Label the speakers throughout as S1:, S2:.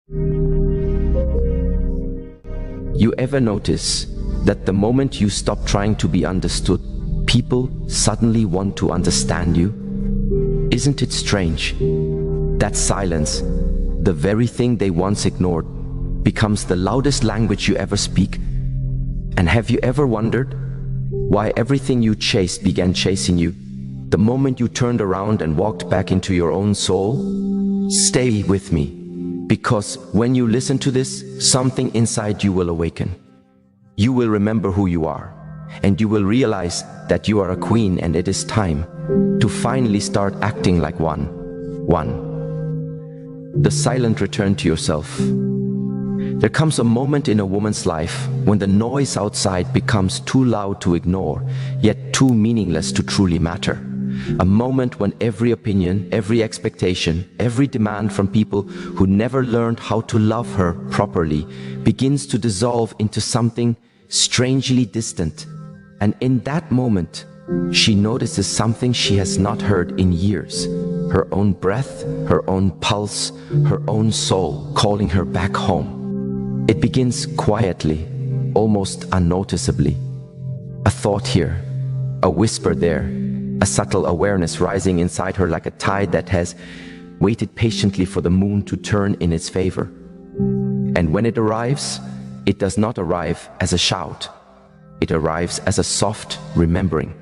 S1: You ever notice that the moment you stop trying to be understood, people suddenly want to understand you? Isn't it strange? That silence, the very thing they once ignored, becomes the loudest language you ever speak. And have you ever wondered why everything you chased began chasing you the moment you turned around and walked back into your own soul? Stay with me, because when you listen to this, something inside you will awaken. You will remember who you are, and you will realize that you are a queen, and it is time to finally start acting like one. The silent return to yourself. There comes a moment in a woman's life when the noise outside becomes too loud to ignore, yet too meaningless to truly matter. A moment when every opinion, every expectation, every demand from people who never learned how to love her properly begins to dissolve into something strangely distant. And in that moment, she notices something she has not heard in years. Her own breath, her own pulse, her own soul calling her back home. It begins quietly, almost unnoticeably. A thought here, a whisper there, a subtle awareness rising inside her like a tide that has waited patiently for the moon to turn in its favor. And when it arrives, it does not arrive as a shout. It arrives as a soft remembering.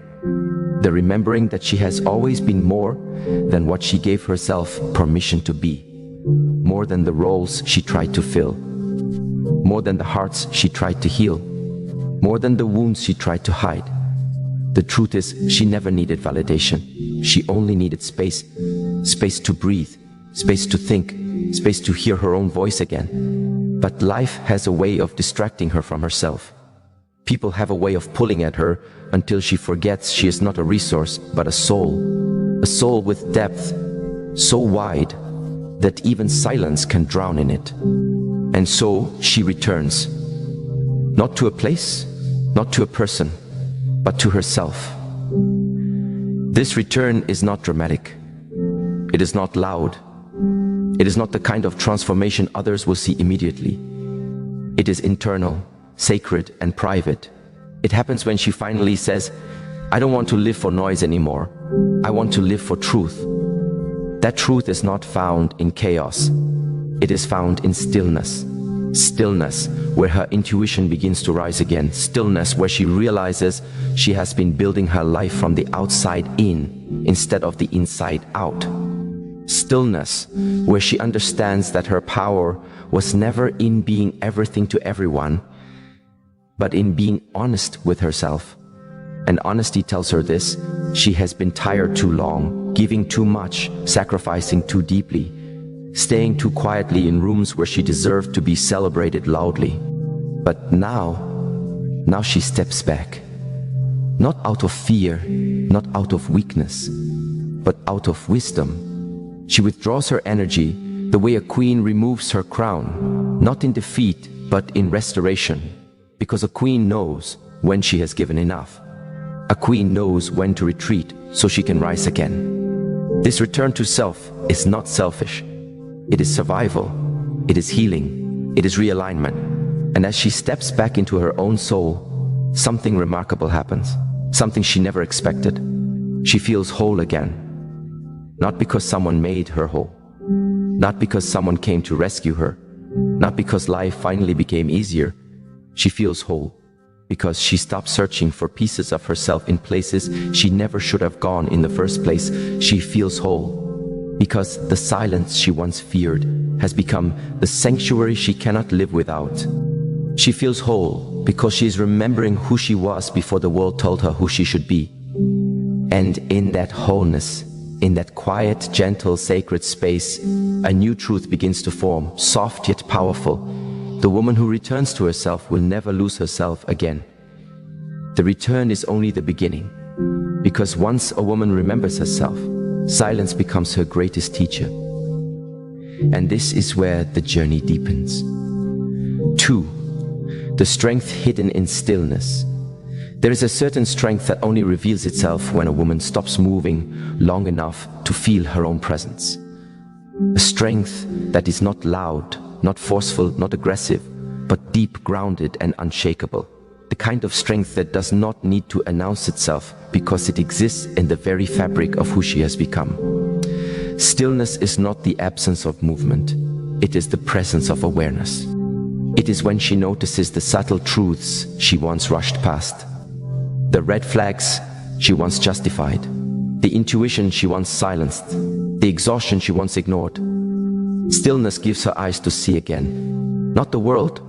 S1: The remembering that she has always been more than what she gave herself permission to be. More than the roles she tried to fill. More than the hearts she tried to heal. More than the wounds she tried to hide. The truth is, she never needed validation. She only needed space. Space to breathe, space to think, space to hear her own voice again. But life has a way of distracting her from herself. People have a way of pulling at her until she forgets she is not a resource, but a soul with depth, so wide that even silence can drown in it. And so she returns, not to a place, not to a person, but to herself. This return is not dramatic. It is not loud. It is not the kind of transformation others will see immediately. It is internal, sacred, and private. It happens when she finally says, "I don't want to live for noise anymore. I want to live for truth." That truth is not found in chaos. It is found in stillness. Stillness where her intuition begins to rise again. Stillness where she realizes she has been building her life from the outside in instead of the inside out. Stillness where she understands that her power was never in being everything to everyone, but in being honest with herself. And honesty tells her this: she has been tired too long, giving too much, sacrificing too deeply, staying too quietly in rooms where she deserved to be celebrated loudly. But now she steps back. Not out of fear, not out of weakness, but out of wisdom. She withdraws her energy the way a queen removes her crown, not in defeat, but in restoration. Because a queen knows when she has given enough. A queen knows when to retreat so she can rise again. This return to self is not selfish. It is survival. It is healing. It is realignment. And as she steps back into her own soul, something remarkable happens. Something she never expected. She feels whole again. Not because someone made her whole. Not because someone came to rescue her. Not because life finally became easier. She feels whole because she stopped searching for pieces of herself in places she never should have gone in the first place. She feels whole because the silence she once feared has become the sanctuary she cannot live without. She feels whole because she is remembering who she was before the world told her who she should be. And in that wholeness, in that quiet, gentle, sacred space, a new truth begins to form, soft yet powerful. The woman who returns to herself will never lose herself again. The return is only the beginning, because once a woman remembers herself, silence becomes her greatest teacher. And this is where the journey deepens. 2. The strength hidden in stillness. There is a certain strength that only reveals itself when a woman stops moving long enough to feel her own presence. A strength that is not loud, not forceful, not aggressive, but deep, grounded, and unshakable. The kind of strength that does not need to announce itself because it exists in the very fabric of who she has become. Stillness is not the absence of movement. It is the presence of awareness. It is when she notices the subtle truths she once rushed past, the red flags she once justified, the intuition she once silenced, the exhaustion she once ignored. Stillness gives her eyes to see again, not the world,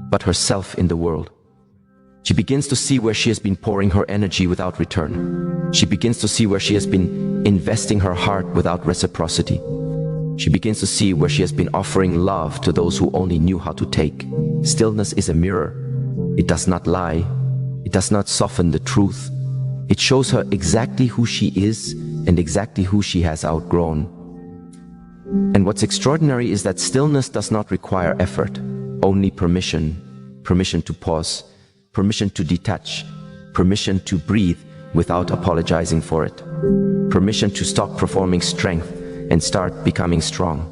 S1: but herself in the world. She begins to see where she has been pouring her energy without return. She begins to see where she has been investing her heart without reciprocity. She begins to see where she has been offering love to those who only knew how to take. Stillness is a mirror. It does not lie. It does not soften the truth. It shows her exactly who she is and exactly who she has outgrown. And what's extraordinary is that stillness does not require effort, only permission. Permission to pause, permission to detach, permission to breathe without apologizing for it, permission to stop performing strength and start becoming strong.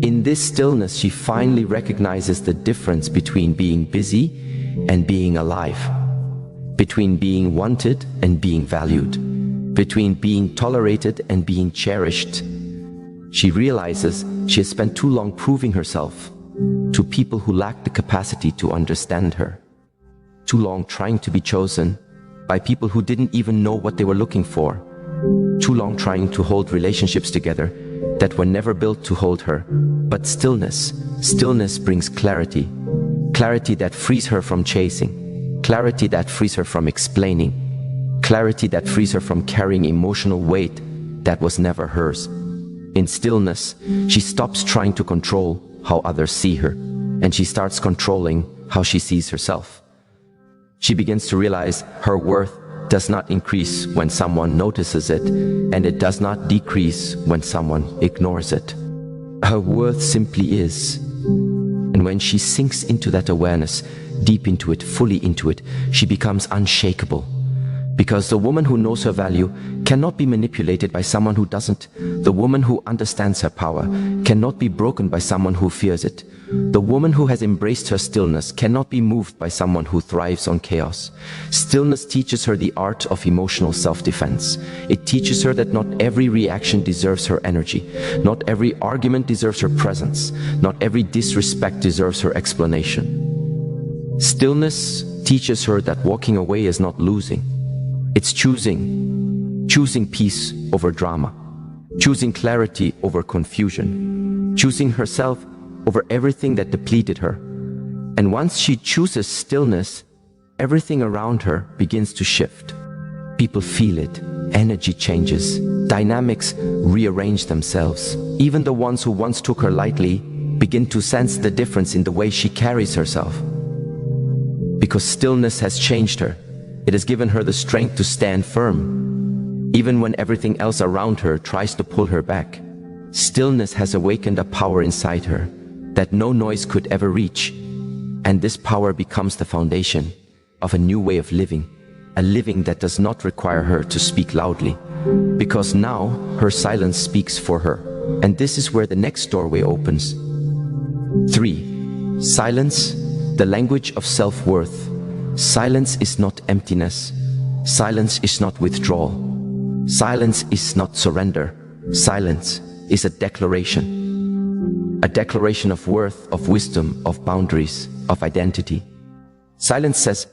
S1: In this stillness, she finally recognizes the difference between being busy and being alive, between being wanted and being valued, between being tolerated and being cherished. She realizes she has spent too long proving herself to people who lack the capacity to understand her, too long trying to be chosen by people who didn't even know what they were looking for, too long trying to hold relationships together that were never built to hold her. But stillness brings clarity, clarity that frees her from chasing, clarity that frees her from explaining, clarity that frees her from carrying emotional weight that was never hers. In stillness, she stops trying to control how others see her, and she starts controlling how she sees herself. She begins to realize her worth does not increase when someone notices it, and it does not decrease when someone ignores it. Her worth simply is. And when she sinks into that awareness, deep into it, fully into it, she becomes unshakable. Because the woman who knows her value cannot be manipulated by someone who doesn't. The woman who understands her power cannot be broken by someone who fears it. The woman who has embraced her stillness cannot be moved by someone who thrives on chaos. Stillness teaches her the art of emotional self-defense. It teaches her that not every reaction deserves her energy. Not every argument deserves her presence. Not every disrespect deserves her explanation. Stillness teaches her that walking away is not losing. It's choosing peace over drama, choosing clarity over confusion, choosing herself over everything that depleted her. And once she chooses stillness, everything around her begins to shift. People feel it, energy changes, dynamics rearrange themselves. Even the ones who once took her lightly begin to sense the difference in the way she carries herself. Because stillness has changed her. It has given her the strength to stand firm, even when everything else around her tries to pull her back. Stillness has awakened a power inside her that no noise could ever reach, and this power becomes the foundation of a new way of living, a living that does not require her to speak loudly, because now her silence speaks for her, and this is where the next doorway opens. 3. Silence, the language of self-worth. Silence is not emptiness. Silence is not withdrawal. Silence is not surrender. Silence is a declaration. A declaration of worth, of wisdom, of boundaries, of identity. Silence says,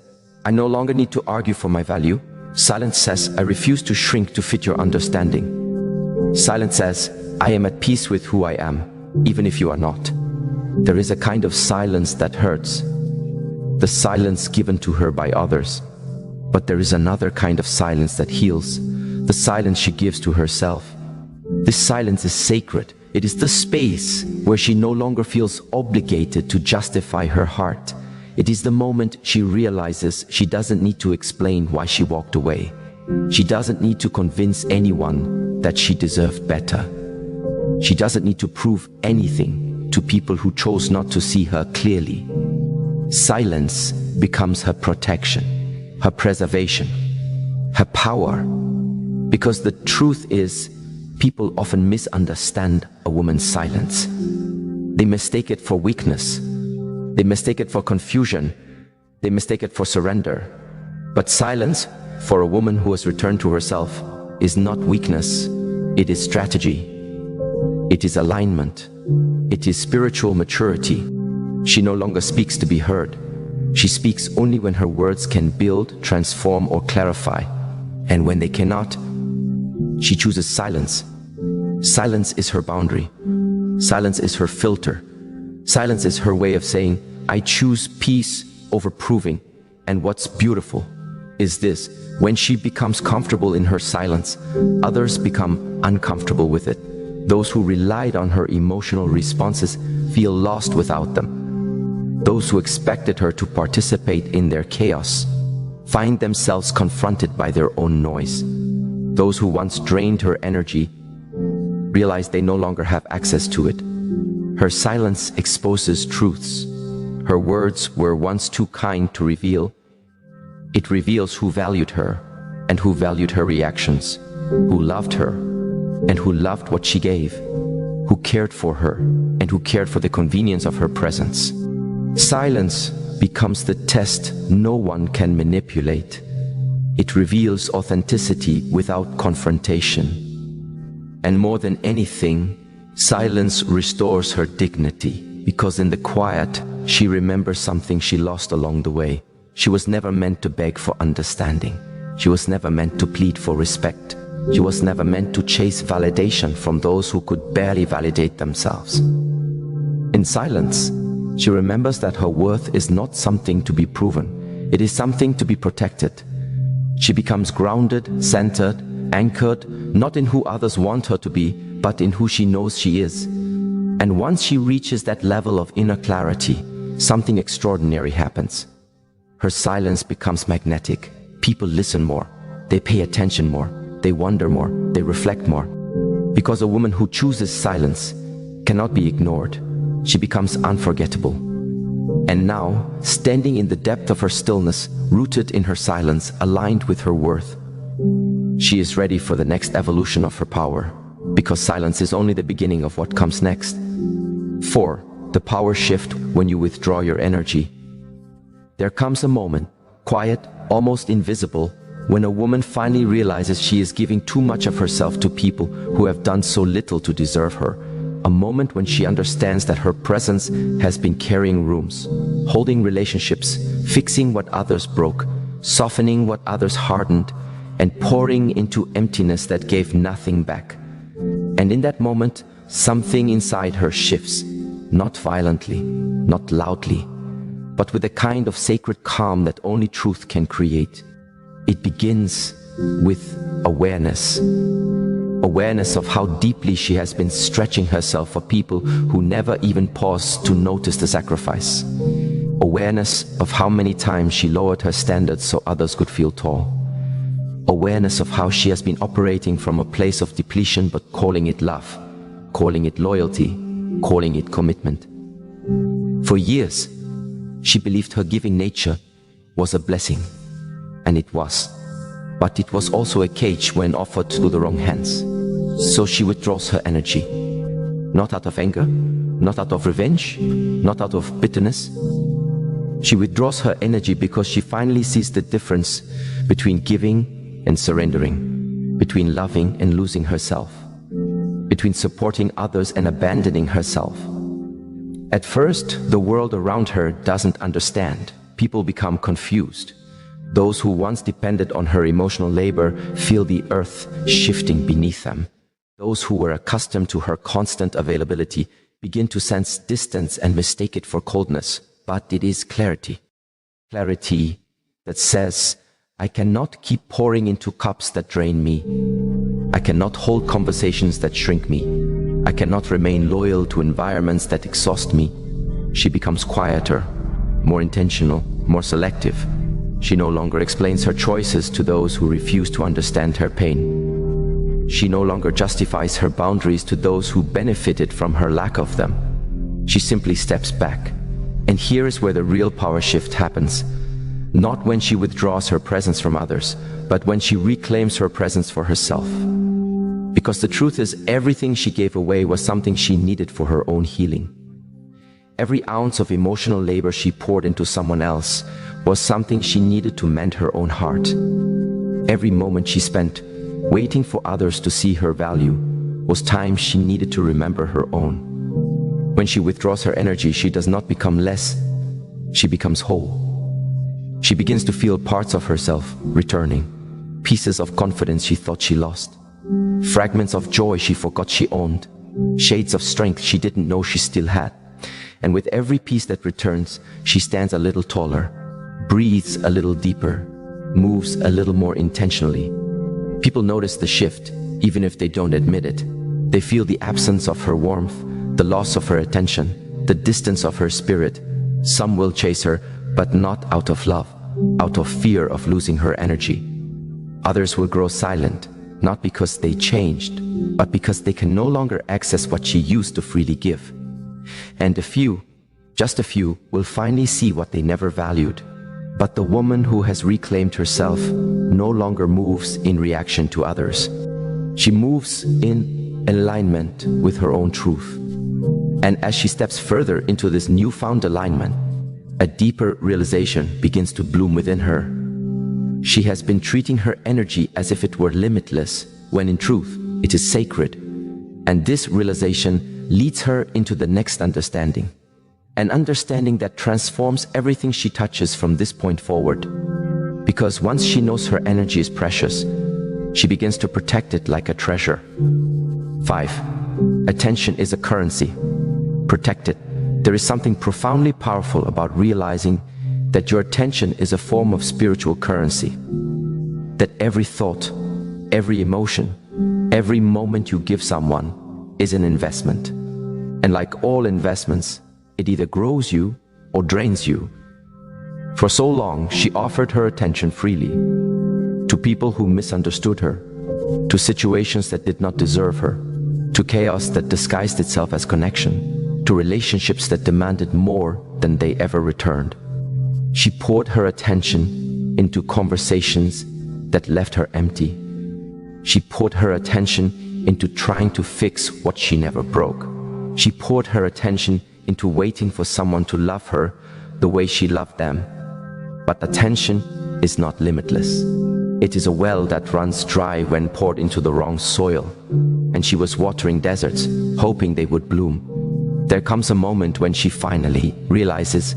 S1: I no longer need to argue for my value. Silence says, I refuse to shrink to fit your understanding. Silence says, I am at peace with who I am, even if you are not. There is a kind of silence that hurts. The silence given to her by others. But there is another kind of silence that heals, the silence she gives to herself. This silence is sacred. It is the space where she no longer feels obligated to justify her heart. It is the moment she realizes she doesn't need to explain why she walked away. She doesn't need to convince anyone that she deserved better. She doesn't need to prove anything to people who chose not to see her clearly. Silence becomes her protection, her preservation, her power. Because the truth is, people often misunderstand a woman's silence. They mistake it for weakness. They mistake it for confusion. They mistake it for surrender. But silence, for a woman who has returned to herself, is not weakness. It is strategy. It is alignment. It is spiritual maturity. She no longer speaks to be heard. She speaks only when her words can build, transform, or clarify. And when they cannot, she chooses silence. Silence is her boundary. Silence is her filter. Silence is her way of saying, I choose peace over proving. And what's beautiful is this: when she becomes comfortable in her silence, others become uncomfortable with it. Those who relied on her emotional responses feel lost without them. Those who expected her to participate in their chaos find themselves confronted by their own noise. Those who once drained her energy realize they no longer have access to it. Her silence exposes truths her words were once too kind to reveal. It reveals who valued her and who valued her reactions, who loved her and who loved what she gave, who cared for her and who cared for the convenience of her presence. Silence becomes the test no one can manipulate. It reveals authenticity without confrontation. And more than anything, silence restores her dignity, because in the quiet, she remembers something she lost along the way. She was never meant to beg for understanding. She was never meant to plead for respect. She was never meant to chase validation from those who could barely validate themselves. In silence, she remembers that her worth is not something to be proven. It is something to be protected. She becomes grounded, centered, anchored, not in who others want her to be, but in who she knows she is. And once she reaches that level of inner clarity, something extraordinary happens. Her silence becomes magnetic. People listen more. They pay attention more. They wonder more. They reflect more. Because a woman who chooses silence cannot be ignored. She becomes unforgettable. And now, standing in the depth of her stillness, rooted in her silence, aligned with her worth, she is ready for the next evolution of her power, because silence is only the beginning of what comes next. 4. The power shift when you withdraw your energy. There comes a moment, quiet, almost invisible, when a woman finally realizes she is giving too much of herself to people who have done so little to deserve her. A moment when she understands that her presence has been carrying rooms, holding relationships, fixing what others broke, softening what others hardened, and pouring into emptiness that gave nothing back. And in that moment, something inside her shifts, not violently, not loudly, but with a kind of sacred calm that only truth can create. It begins with awareness. Awareness of how deeply she has been stretching herself for people who never even paused to notice the sacrifice. Awareness of how many times she lowered her standards so others could feel tall. Awareness of how she has been operating from a place of depletion but calling it love, calling it loyalty, calling it commitment. For years, she believed her giving nature was a blessing, and it was. But it was also a cage when offered to the wrong hands. So she withdraws her energy, not out of anger, not out of revenge, not out of bitterness. She withdraws her energy because she finally sees the difference between giving and surrendering, between loving and losing herself, between supporting others and abandoning herself. At first, the world around her doesn't understand. People become confused. Those who once depended on her emotional labor feel the earth shifting beneath them. Those who were accustomed to her constant availability begin to sense distance and mistake it for coldness. But it is clarity. Clarity that says, I cannot keep pouring into cups that drain me. I cannot hold conversations that shrink me. I cannot remain loyal to environments that exhaust me. She becomes quieter, more intentional, more selective. She no longer explains her choices to those who refuse to understand her pain. She no longer justifies her boundaries to those who benefited from her lack of them. She simply steps back. And here is where the real power shift happens. Not when she withdraws her presence from others, but when she reclaims her presence for herself. Because the truth is, everything she gave away was something she needed for her own healing. Every ounce of emotional labor she poured into someone else was something she needed to mend her own heart. Every moment she spent waiting for others to see her value was time she needed to remember her own. When she withdraws her energy, she does not become less, she becomes whole. She begins to feel parts of herself returning, pieces of confidence she thought she lost, fragments of joy she forgot she owned, shades of strength she didn't know she still had. And with every piece that returns, she stands a little taller, breathes a little deeper, moves a little more intentionally. People notice the shift, even if they don't admit it. They feel the absence of her warmth, the loss of her attention, the distance of her spirit. Some will chase her, but not out of love, out of fear of losing her energy. Others will grow silent, not because they changed, but because they can no longer access what she used to freely give. And a few, just a few, will finally see what they never valued. But the woman who has reclaimed herself no longer moves in reaction to others. She moves in alignment with her own truth. And as she steps further into this newfound alignment, a deeper realization begins to bloom within her. She has been treating her energy as if it were limitless, when in truth, it is sacred. And this realization leads her into the next understanding. An understanding that transforms everything she touches from this point forward. Because once she knows her energy is precious, she begins to protect it like a treasure. 5. Attention is a currency. Protect it. There is something profoundly powerful about realizing that your attention is a form of spiritual currency. That every thought, every emotion, every moment you give someone is an investment. And like all investments, it either grows you or drains you. For so long, she offered her attention freely to people who misunderstood her, to situations that did not deserve her, to chaos that disguised itself as connection, to relationships that demanded more than they ever returned. She poured her attention into conversations that left her empty. She poured her attention into trying to fix what she never broke. She poured her attention into waiting for someone to love her the way she loved them. But attention is not limitless. It is a well that runs dry when poured into the wrong soil. And she was watering deserts, hoping they would bloom. There comes a moment when she finally realizes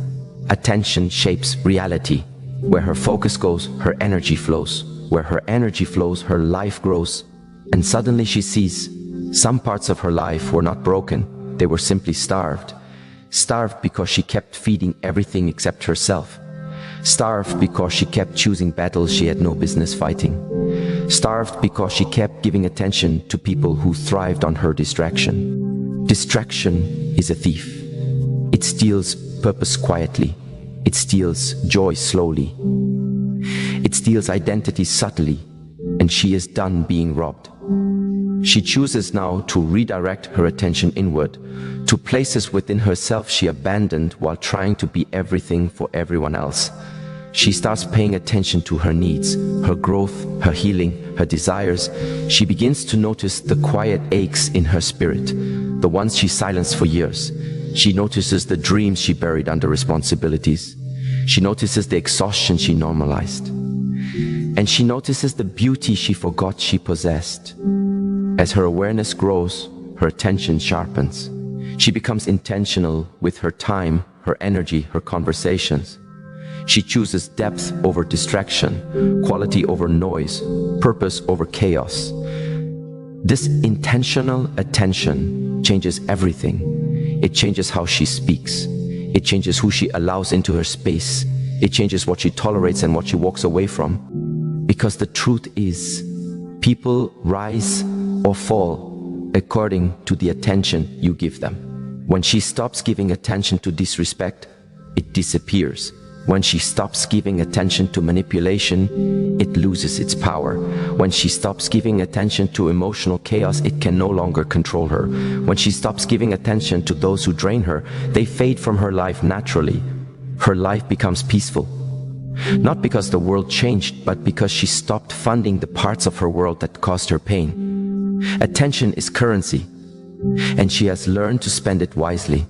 S1: attention shapes reality. Where her focus goes, her energy flows. Where her energy flows, her life grows. And suddenly she sees some parts of her life were not broken, they were simply starved. Starved because she kept feeding everything except herself. Starved because she kept choosing battles she had no business fighting. Starved because she kept giving attention to people who thrived on her distraction. Distraction is a thief. It steals purpose quietly. It steals joy slowly. It steals identity subtly, and she is done being robbed. She chooses now to redirect her attention inward, to places within herself she abandoned while trying to be everything for everyone else. She starts paying attention to her needs, her growth, her healing, her desires. She begins to notice the quiet aches in her spirit, the ones she silenced for years. She notices the dreams she buried under responsibilities. She notices the exhaustion she normalized. And she notices the beauty she forgot she possessed. As her awareness grows, her attention sharpens. She becomes intentional with her time, her energy, her conversations. She chooses depth over distraction, quality over noise, purpose over chaos. This intentional attention changes everything. It changes how she speaks. It changes who she allows into her space. It changes what she tolerates and what she walks away from. Because the truth is, people rise or fall according to the attention you give them. When she stops giving attention to disrespect, it disappears. When she stops giving attention to manipulation, it loses its power. When she stops giving attention to emotional chaos, it can no longer control her. When she stops giving attention to those who drain her, they fade from her life naturally. Her life becomes peaceful. Not because the world changed, but because she stopped funding the parts of her world that caused her pain. Attention is currency, and she has learned to spend it wisely.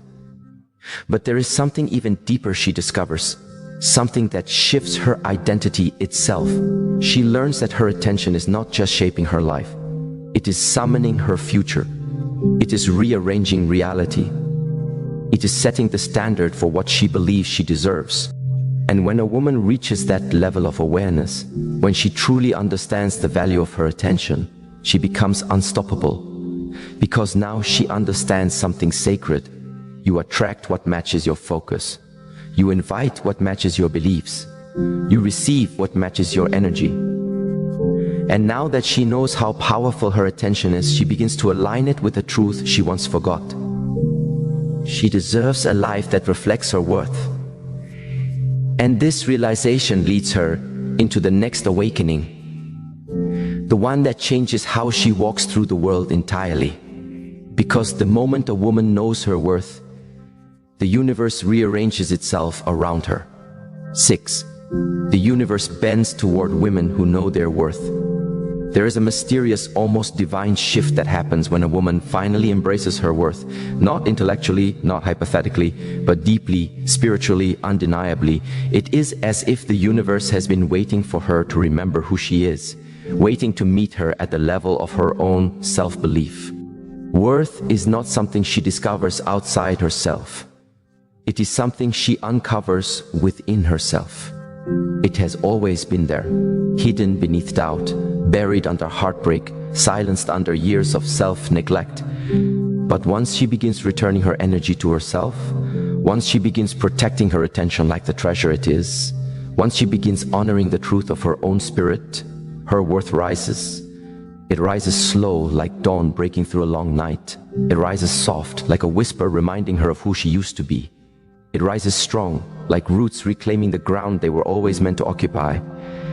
S1: But there is something even deeper she discovers, something that shifts her identity itself. She learns that her attention is not just shaping her life. It is summoning her future. It is rearranging reality. It is setting the standard for what she believes she deserves. And when a woman reaches that level of awareness, when she truly understands the value of her attention, she becomes unstoppable. Because now she understands something sacred. You attract what matches your focus. You invite what matches your beliefs. You receive what matches your energy. And now that she knows how powerful her attention is, she begins to align it with the truth she once forgot. She deserves a life that reflects her worth. And this realization leads her into the next awakening, the one that changes how she walks through the world entirely. Because the moment a woman knows her worth, the universe rearranges itself around her. 6. The universe bends toward women who know their worth. There is a mysterious, almost divine shift that happens when a woman finally embraces her worth, not intellectually, not hypothetically, but deeply, spiritually, undeniably. It is as if the universe has been waiting for her to remember who she is, waiting to meet her at the level of her own self-belief. Worth is not something she discovers outside herself. It is something she uncovers within herself. It has always been there, hidden beneath doubt, buried under heartbreak, silenced under years of self-neglect. But once she begins returning her energy to herself, once she begins protecting her attention like the treasure it is, once she begins honoring the truth of her own spirit, her worth rises. It rises slow like dawn breaking through a long night. It rises soft like a whisper reminding her of who she used to be. It rises strong, like roots reclaiming the ground they were always meant to occupy.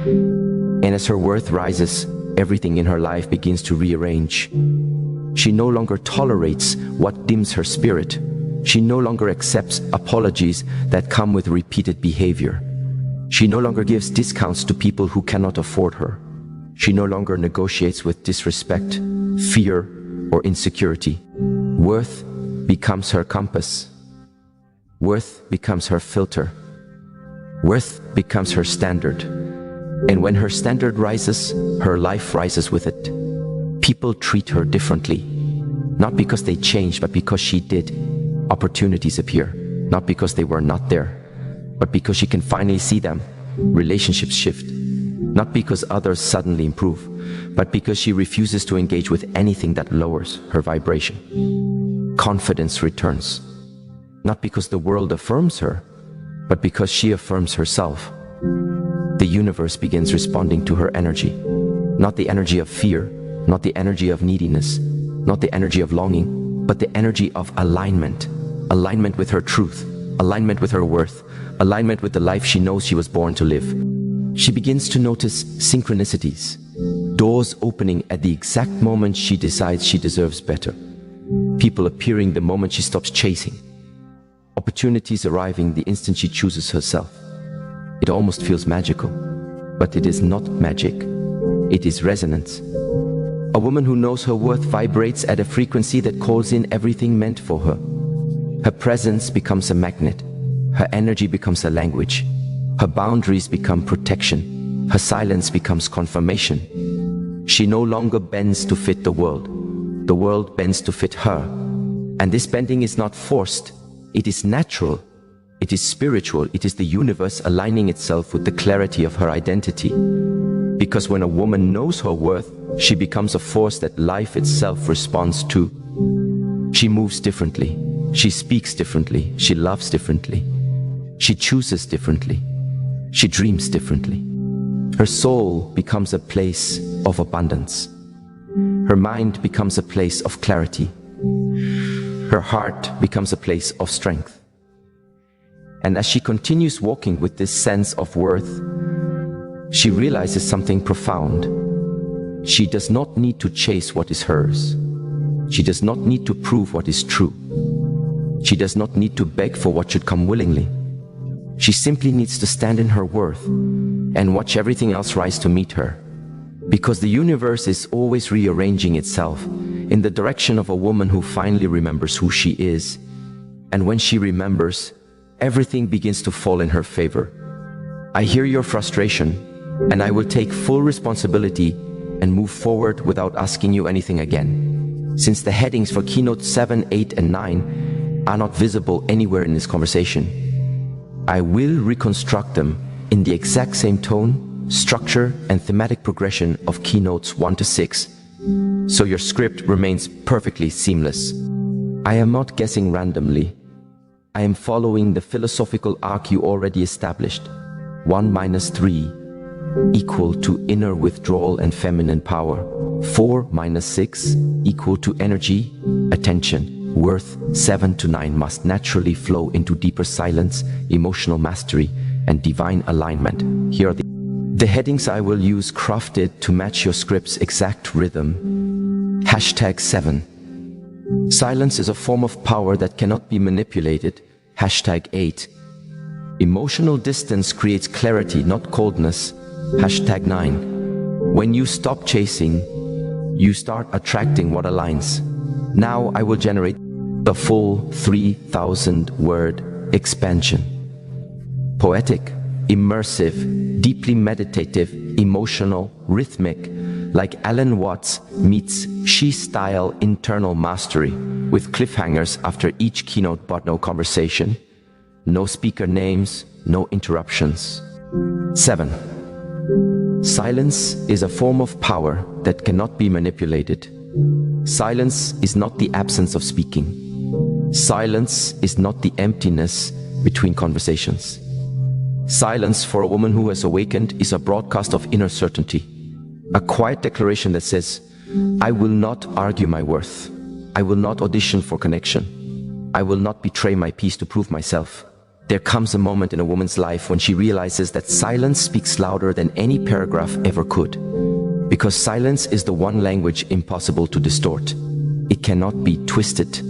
S1: And as her worth rises, everything in her life begins to rearrange. She no longer tolerates what dims her spirit. She no longer accepts apologies that come with repeated behavior. She no longer gives discounts to people who cannot afford her. She no longer negotiates with disrespect, fear, or insecurity. Worth becomes her compass. Worth becomes her filter. Worth becomes her standard. And when her standard rises, her life rises with it. People treat her differently. Not because they changed, but because she did. Opportunities appear. Not because they were not there, but because she can finally see them. Relationships shift. Not because others suddenly improve, but because she refuses to engage with anything that lowers her vibration. Confidence returns. Not because the world affirms her, but because she affirms herself. The universe begins responding to her energy. Not the energy of fear, not the energy of neediness, not the energy of longing, but the energy of alignment. Alignment with her truth, alignment with her worth, alignment with the life she knows she was born to live. She begins to notice synchronicities, doors opening at the exact moment she decides she deserves better. People appearing the moment she stops chasing. Opportunities arriving the instant she chooses herself. It almost feels magical, but it is not magic. It is resonance. A woman who knows her worth vibrates at a frequency that calls in everything meant for her. Her presence becomes a magnet. Her energy becomes a language. Her boundaries become protection. Her silence becomes confirmation. She no longer bends to fit the world. The world bends to fit her. And this bending is not forced. It is natural. It is spiritual. It is the universe aligning itself with the clarity of her identity. Because when a woman knows her worth, she becomes a force that life itself responds to. She moves differently. She speaks differently. She loves differently. She chooses differently. She dreams differently. Her soul becomes a place of abundance. Her mind becomes a place of clarity. Her heart becomes a place of strength. And as she continues walking with this sense of worth, she realizes something profound. She does not need to chase what is hers. She does not need to prove what is true. She does not need to beg for what should come willingly. She simply needs to stand in her worth and watch everything else rise to meet her. Because the universe is always rearranging itself in the direction of a woman who finally remembers who she is And when she remembers, everything begins to fall in her favor. I hear your frustration, and I will take full responsibility and move forward without asking you anything again. Since the headings for keynote 7, 8, and 9 are not visible anywhere in this conversation, I will reconstruct them in the exact same tone, structure, and thematic progression of keynotes 1 to 6, so your script remains perfectly seamless. I am not guessing randomly. I am following the philosophical arc you already established. 1 minus 3 equal to inner withdrawal and feminine power. 4 minus 6 equal to energy, attention, worth. 7 to 9 must naturally flow into deeper silence, emotional mastery, and divine alignment. Here are the headings I will use, crafted to match your script's exact rhythm. Hashtag 7. Silence is a form of power that cannot be manipulated. Hashtag 8. Emotional distance creates clarity, not coldness. Hashtag 9. When you stop chasing, you start attracting what aligns. Now I will generate the full 3,000 word expansion. Poetic, immersive, deeply meditative, emotional, rhythmic, like Alan Watts meets Shi-style internal mastery, with cliffhangers after each keynote but no conversation, no speaker names, no interruptions. 7. Silence is a form of power that cannot be manipulated. Silence is not the absence of speaking. Silence is not the emptiness between conversations. Silence for a woman who has awakened is a broadcast of inner certainty. A quiet declaration that says, I will not argue my worth. I will not audition for connection. I will not betray my peace to prove myself. There comes a moment in a woman's life when she realizes that silence speaks louder than any paragraph ever could. Because silence is the one language impossible to distort. It cannot be twisted.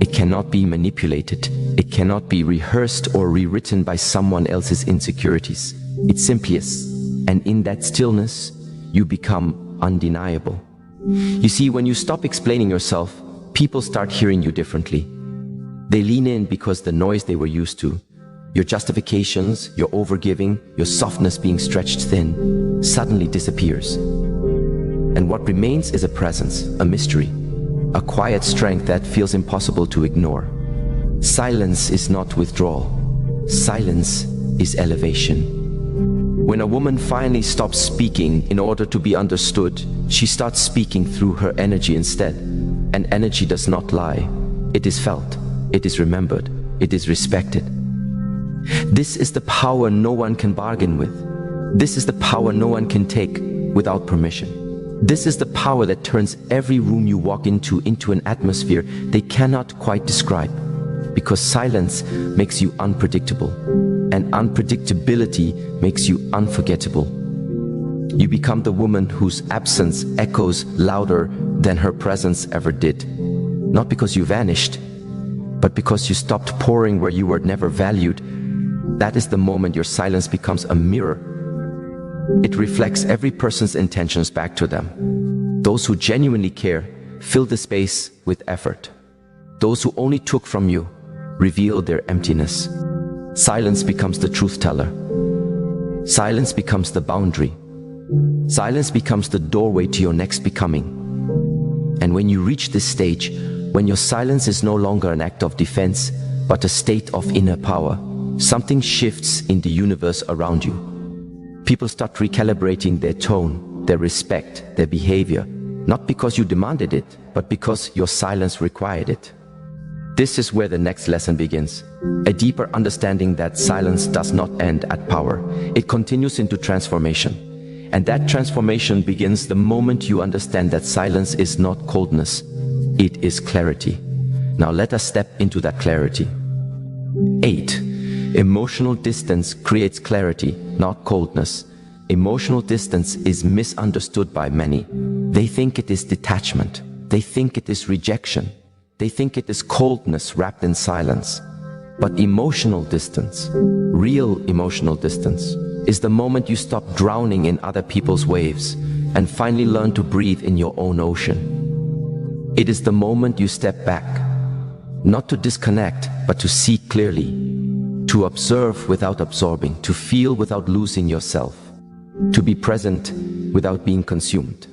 S1: It cannot be manipulated. It cannot be rehearsed or rewritten by someone else's insecurities. It simply is. And in that stillness, you become undeniable. You see, when you stop explaining yourself, people start hearing you differently. They lean in because the noise they were used to, your justifications, your overgiving, your softness being stretched thin, suddenly disappears. And what remains is a presence, a mystery, a quiet strength that feels impossible to ignore. Silence is not withdrawal. Silence is elevation. When a woman finally stops speaking in order to be understood, she starts speaking through her energy instead. And energy does not lie. It is felt. It is remembered. It is respected. This is the power no one can bargain with. This is the power no one can take without permission. This is the power that turns every room you walk into an atmosphere they cannot quite describe. Because silence makes you unpredictable, and unpredictability makes you unforgettable. You become the woman whose absence echoes louder than her presence ever did. Not because you vanished, but because you stopped pouring where you were never valued. That is the moment your silence becomes a mirror. It reflects every person's intentions back to them. Those who genuinely care fill the space with effort. Those who only took from you reveal their emptiness. Silence becomes the truth teller. Silence becomes the boundary. Silence becomes the doorway to your next becoming. And when you reach this stage, when your silence is no longer an act of defense, but a state of inner power, something shifts in the universe around you. People start recalibrating their tone, their respect, their behavior, not because you demanded it, but because your silence required it. This is where the next lesson begins. A deeper understanding that silence does not end at power. It continues into transformation. And that transformation begins the moment you understand that silence is not coldness. It is clarity. Now let us step into that clarity. 8. Emotional distance creates clarity, not coldness. Emotional distance is misunderstood by many. They think it is detachment. They think it is rejection. They think it is coldness wrapped in silence. But emotional distance, real emotional distance, is the moment you stop drowning in other people's waves and finally learn to breathe in your own ocean. It is the moment you step back, Not to disconnect, but to see clearly. To observe without absorbing, to feel without losing yourself. To be present without being consumed.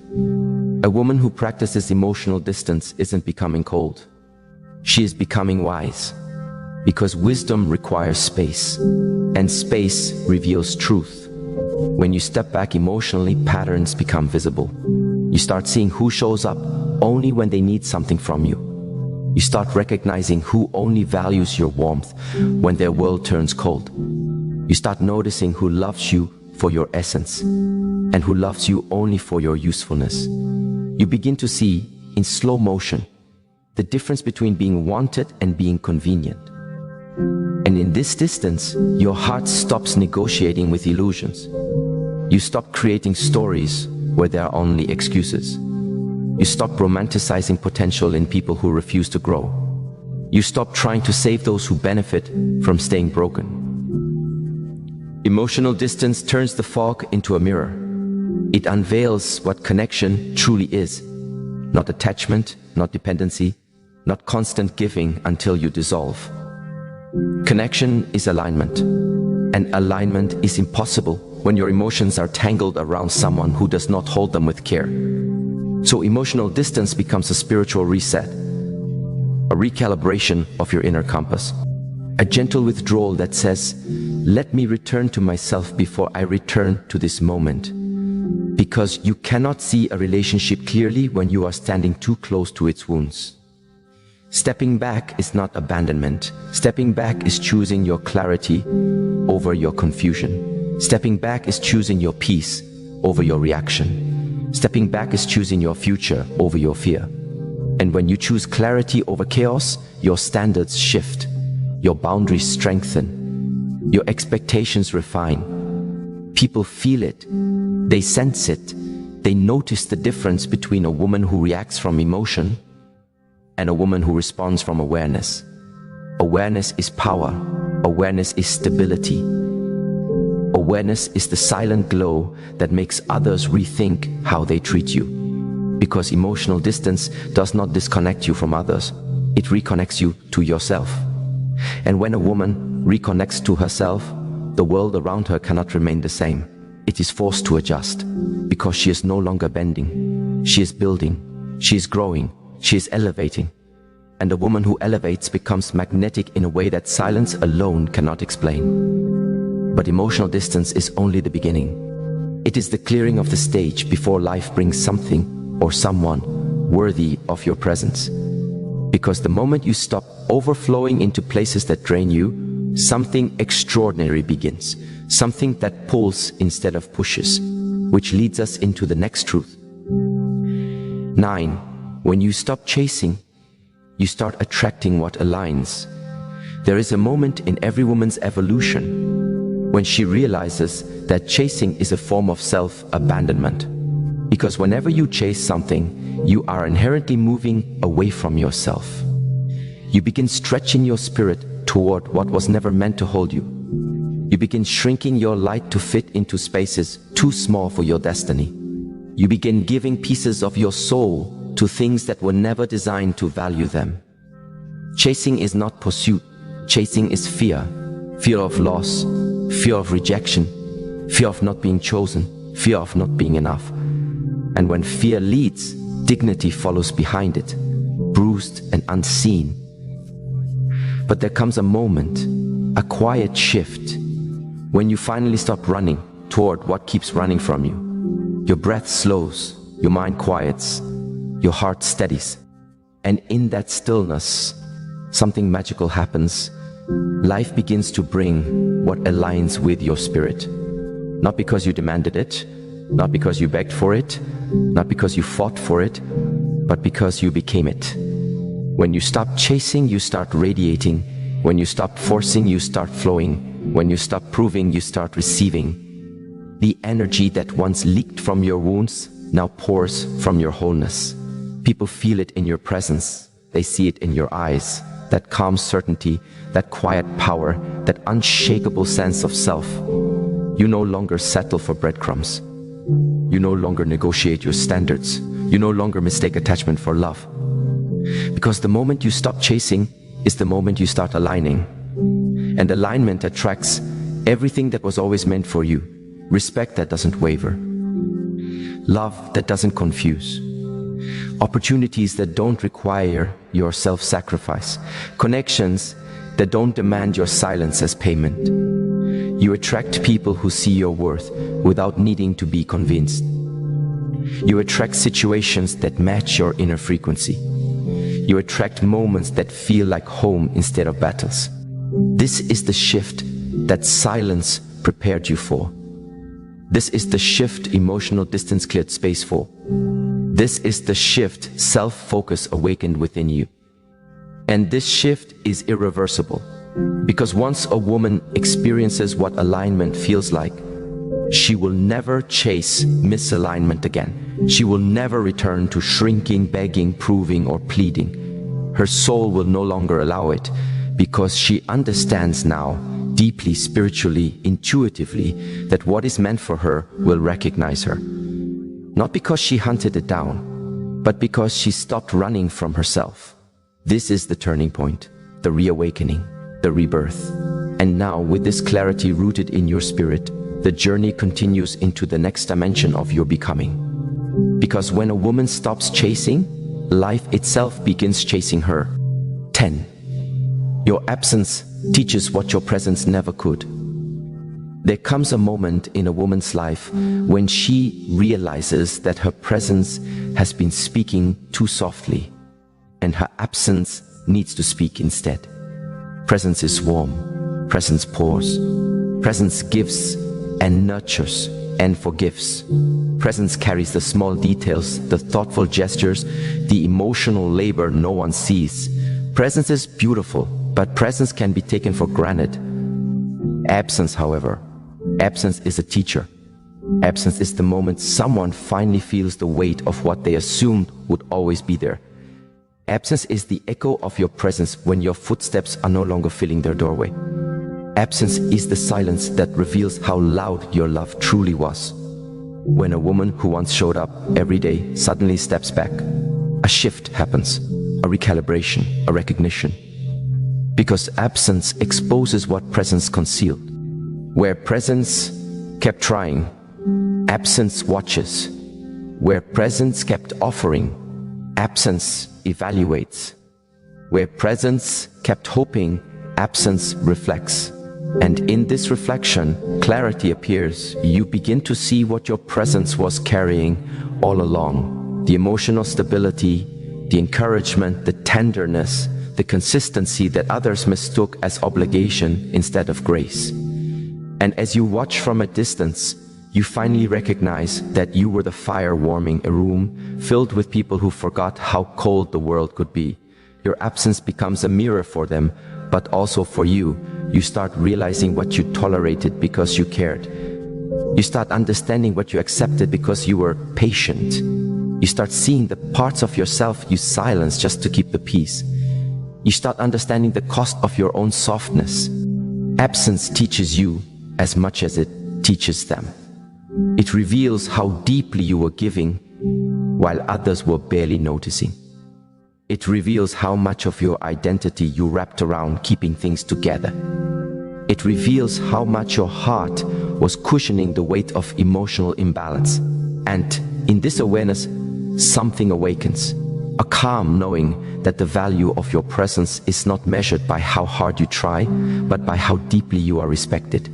S1: A woman who practices emotional distance isn't becoming cold. She is becoming wise. Because wisdom requires space, and space reveals truth. When you step back emotionally, patterns become visible. You start seeing who shows up only when they need something from you. You start recognizing who only values your warmth when their world turns cold. You start noticing who loves you for your essence, and who loves you only for your usefulness. You begin to see, in slow motion, the difference between being wanted and being convenient. And in this distance, your heart stops negotiating with illusions. You stop creating stories where there are only excuses. You stop romanticizing potential in people who refuse to grow. You stop trying to save those who benefit from staying broken. Emotional distance turns the fog into a mirror. It unveils what connection truly is. Not attachment, not dependency, not constant giving until you dissolve. Connection is alignment, and alignment is impossible when your emotions are tangled around someone who does not hold them with care. So emotional distance becomes a spiritual reset, a recalibration of your inner compass, a gentle withdrawal that says, let me return to myself before I return to this moment. Because you cannot see a relationship clearly when you are standing too close to its wounds. Stepping back is not abandonment. Stepping back is choosing your clarity over your confusion. Stepping back is choosing your peace over your reaction. Stepping back is choosing your future over your fear. And when you choose clarity over chaos, your standards shift, your boundaries strengthen, your expectations refine. People feel it, they sense it, they notice the difference between a woman who reacts from emotion and a woman who responds from awareness. Awareness is power. Awareness is stability. Awareness is the silent glow that makes others rethink how they treat you. Because emotional distance does not disconnect you from others. It reconnects you to yourself. And when a woman reconnects to herself, the world around her cannot remain the same. It is forced to adjust because she is no longer bending. She is building. She is growing. She is elevating. And a woman who elevates becomes magnetic in a way that silence alone cannot explain. But emotional distance is only the beginning. It is the clearing of the stage before life brings something or someone worthy of your presence. Because the moment you stop overflowing into places that drain you, something extraordinary begins. Something that pulls instead of pushes, which leads us into the next truth. 9. When you stop chasing, you start attracting what aligns. There is a moment in every woman's evolution when she realizes that chasing is a form of self-abandonment. Because whenever you chase something, you are inherently moving away from yourself. You begin stretching your spirit toward what was never meant to hold you. You begin shrinking your light to fit into spaces too small for your destiny. You begin giving pieces of your soul to things that were never designed to value them. Chasing is not pursuit. Chasing is fear. Fear of loss, fear of rejection, fear of not being chosen, fear of not being enough. And when fear leads, dignity follows behind it, bruised and unseen. But there comes a moment, a quiet shift, when you finally stop running toward what keeps running from you. Your breath slows, your mind quiets, your heart steadies. And in that stillness, something magical happens. Life begins to bring what aligns with your spirit. Not because you demanded it, not because you begged for it, not because you fought for it, but because you became it. When you stop chasing, you start radiating. When you stop forcing, you start flowing. When you stop proving, you start receiving. The energy that once leaked from your wounds now pours from your wholeness. People feel it in your presence. They see it in your eyes. That calm certainty, that quiet power, that unshakable sense of self. You no longer settle for breadcrumbs. You no longer negotiate your standards. You no longer mistake attachment for love. Because the moment you stop chasing, is the moment you start aligning. And alignment attracts everything that was always meant for you. Respect that doesn't waver. Love that doesn't confuse. Opportunities that don't require your self-sacrifice. Connections that don't demand your silence as payment. You attract people who see your worth without needing to be convinced. You attract situations that match your inner frequency. You attract moments that feel like home instead of battles. This is the shift that silence prepared you for. This is the shift emotional distance cleared space for. This is the shift self-focus awakened within you. And this shift is irreversible, because once a woman experiences what alignment feels like, she will never chase misalignment again. She will never return to shrinking, begging, proving, or pleading. Her soul will no longer allow it, because she understands now, deeply, spiritually, intuitively, that what is meant for her will recognize her. Not because she hunted it down, but because she stopped running from herself. This is the turning point, the reawakening, the rebirth. And now, with this clarity rooted in your spirit, the journey continues into the next dimension of your becoming. Because when a woman stops chasing, life itself begins chasing her. 10. Your absence teaches what your presence never could. There comes a moment in a woman's life when she realizes that her presence has been speaking too softly, and her absence needs to speak instead. Presence is warm, presence pours, presence gives and nurtures and forgives. Presence carries the small details, the thoughtful gestures, the emotional labor no one sees. Presence is beautiful, but presence can be taken for granted. Absence, however, absence is a teacher. Absence is the moment someone finally feels the weight of what they assumed would always be there. Absence is the echo of your presence when your footsteps are no longer filling their doorway. Absence is the silence that reveals how loud your love truly was. When a woman who once showed up every day suddenly steps back, a shift happens, a recalibration, a recognition. Because absence exposes what presence concealed. Where presence kept trying, absence watches. Where presence kept offering, absence evaluates. Where presence kept hoping, absence reflects. And in this reflection, clarity appears. You begin to see what your presence was carrying all along. The emotional stability, the encouragement, the tenderness, the consistency that others mistook as obligation instead of grace. And as you watch from a distance, you finally recognize that you were the fire warming a room filled with people who forgot how cold the world could be. Your absence becomes a mirror for them, but also for you. You start realizing what you tolerated because you cared. You start understanding what you accepted because you were patient. You start seeing the parts of yourself you silence just to keep the peace. You start understanding the cost of your own softness. Absence teaches you as much as it teaches them. It reveals how deeply you were giving while others were barely noticing. It reveals how much of your identity you wrapped around keeping things together. It reveals how much your heart was cushioning the weight of emotional imbalance. And in this awareness, something awakens. A calm knowing that the value of your presence is not measured by how hard you try, but by how deeply you are respected.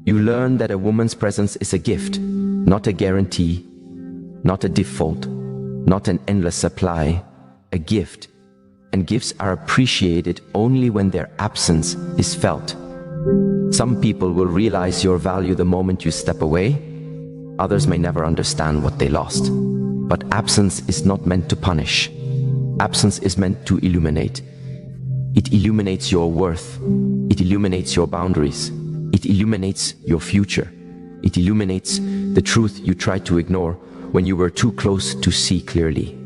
S1: You learn that a woman's presence is a gift, not a guarantee, not a default, not an endless supply, a gift. And gifts are appreciated only when their absence is felt. Some people will realize your value the moment you step away. Others may never understand what they lost. But absence is not meant to punish. Absence is meant to illuminate. It illuminates your worth. It illuminates your boundaries. It illuminates your future. It illuminates the truth you tried to ignore when you were too close to see clearly.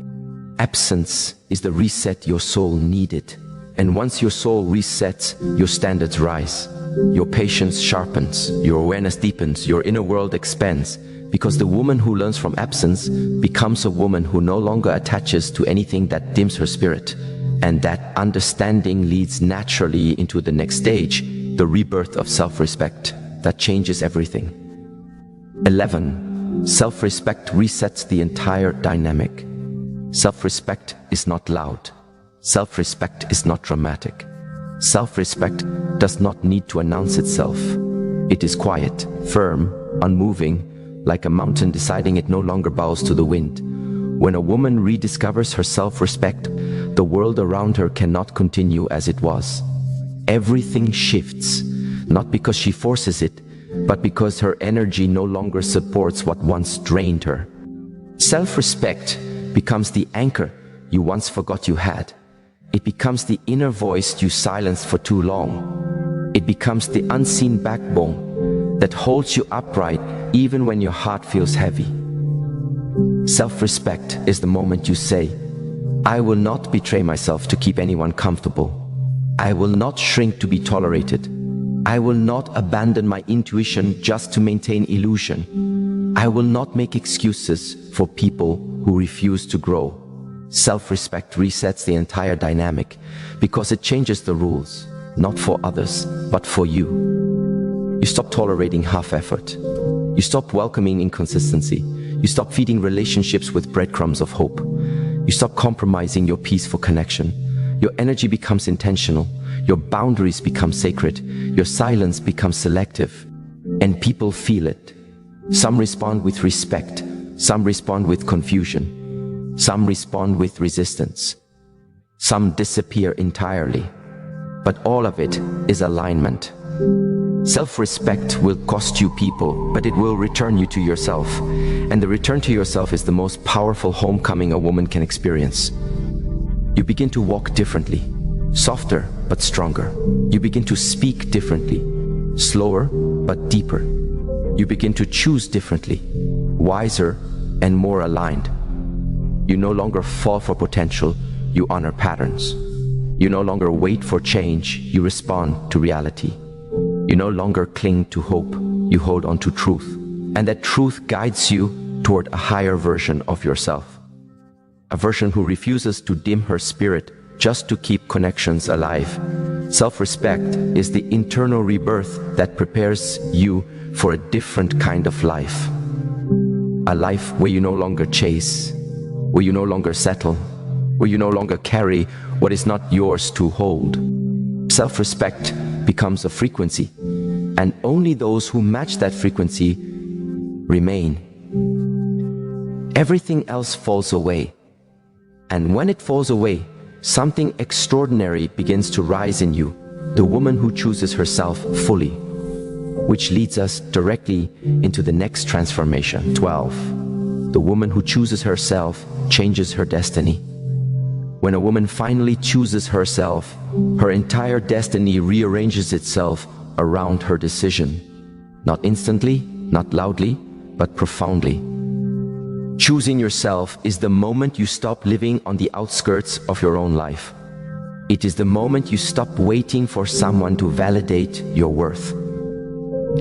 S1: Absence is the reset your soul needed. And once your soul resets, your standards rise. Your patience sharpens. Your awareness deepens. Your inner world expands. Because the woman who learns from absence becomes a woman who no longer attaches to anything that dims her spirit. And that understanding leads naturally into the next stage, the rebirth of self-respect that changes everything. 11. Self-respect resets the entire dynamic. Self-respect is not loud. Self-respect is not dramatic. Self-respect does not need to announce itself. It is quiet, firm, unmoving, like a mountain deciding it no longer bows to the wind. When a woman rediscovers her self-respect, the world around her cannot continue as it was. Everything shifts, not because she forces it, but because her energy no longer supports what once drained her. Self-respect becomes the anchor you once forgot you had. It becomes the inner voice you silenced for too long. It becomes the unseen backbone that holds you upright even when your heart feels heavy. Self-respect is the moment you say, I will not betray myself to keep anyone comfortable. I will not shrink to be tolerated. I will not abandon my intuition just to maintain illusion. I will not make excuses for people who refuse to grow. Self-respect resets the entire dynamic because it changes the rules, not for others, but for you. You stop tolerating half-effort. You stop welcoming inconsistency. You stop feeding relationships with breadcrumbs of hope. You stop compromising your peace for connection. Your energy becomes intentional. Your boundaries become sacred. Your silence becomes selective. And people feel it. Some respond with respect. Some respond with confusion. Some respond with resistance. Some disappear entirely. But all of it is alignment. Self-respect will cost you people, but it will return you to yourself. And the return to yourself is the most powerful homecoming a woman can experience. You begin to walk differently, softer but stronger. You begin to speak differently, slower but deeper. You begin to choose differently, wiser and more aligned. You no longer fall for potential, you honor patterns. You no longer wait for change, you respond to reality. You no longer cling to hope, you hold on to truth. And that truth guides you toward a higher version of yourself. A version who refuses to dim her spirit just to keep connections alive. Self-respect is the internal rebirth that prepares you for a different kind of life. A life where you no longer chase, where you no longer settle, where you no longer carry what is not yours to hold. Self-respect becomes a frequency, and only those who match that frequency remain. Everything else falls away, and when it falls away, something extraordinary begins to rise in you, the woman who chooses herself fully, which leads us directly into the next transformation. 12. The woman who chooses herself changes her destiny. When a woman finally chooses herself, her entire destiny rearranges itself around her decision. Not instantly, not loudly, but profoundly. Choosing yourself is the moment you stop living on the outskirts of your own life. It is the moment you stop waiting for someone to validate your worth.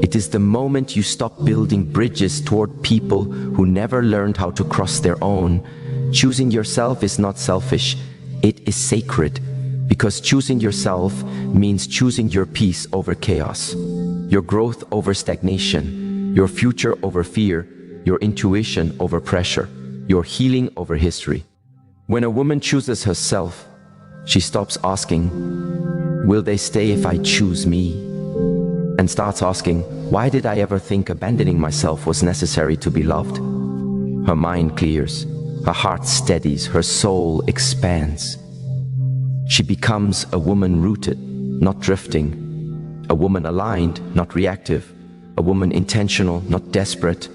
S1: It is the moment you stop building bridges toward people who never learned how to cross their own. Choosing yourself is not selfish, it is sacred, because choosing yourself means choosing your peace over chaos, your growth over stagnation, your future over fear, your intuition over pressure, your healing over history. When a woman chooses herself, she stops asking, will they stay if I choose me? And starts asking, why did I ever think abandoning myself was necessary to be loved? Her mind clears. Her heart steadies, her soul expands. She becomes a woman rooted, not drifting. A woman aligned, not reactive. A woman intentional, not desperate.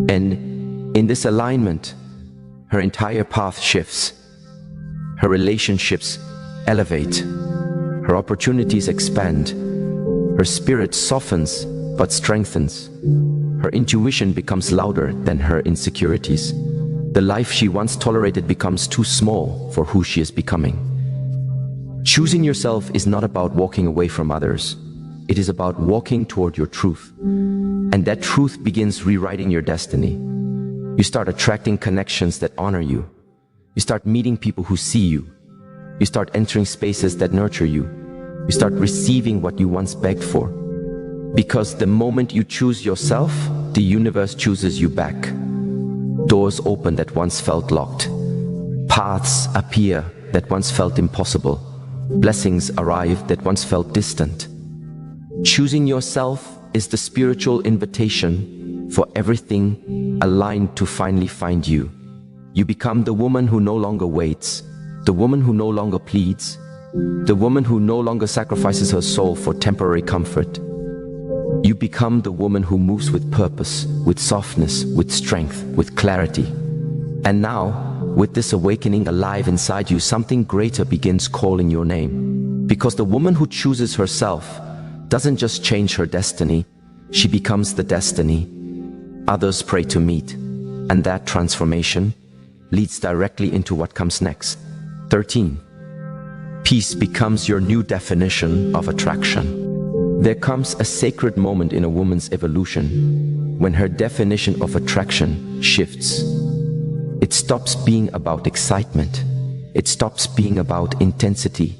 S1: And in this alignment, her entire path shifts. Her relationships elevate. Her opportunities expand. Her spirit softens but strengthens. Her intuition becomes louder than her insecurities. The life she once tolerated becomes too small for who she is becoming. Choosing yourself is not about walking away from others. It is about walking toward your truth. And that truth begins rewriting your destiny. You start attracting connections that honor you. You start meeting people who see you. You start entering spaces that nurture you. You start receiving what you once begged for. Because the moment you choose yourself, the universe chooses you back. Doors open that once felt locked. Paths appear that once felt impossible. Blessings arrive that once felt distant. Choosing yourself is the spiritual invitation for everything aligned to finally find you. You become the woman who no longer waits, the woman who no longer pleads, the woman who no longer sacrifices her soul for temporary comfort. You become the woman who moves with purpose, with softness, with strength, with clarity. And now, with this awakening alive inside you, something greater begins calling your name. Because the woman who chooses herself doesn't just change her destiny, she becomes the destiny others pray to meet. And that transformation leads directly into what comes next. 13. Peace becomes your new definition of attraction. There comes a sacred moment in a woman's evolution when her definition of attraction shifts. It stops being about excitement. It stops being about intensity.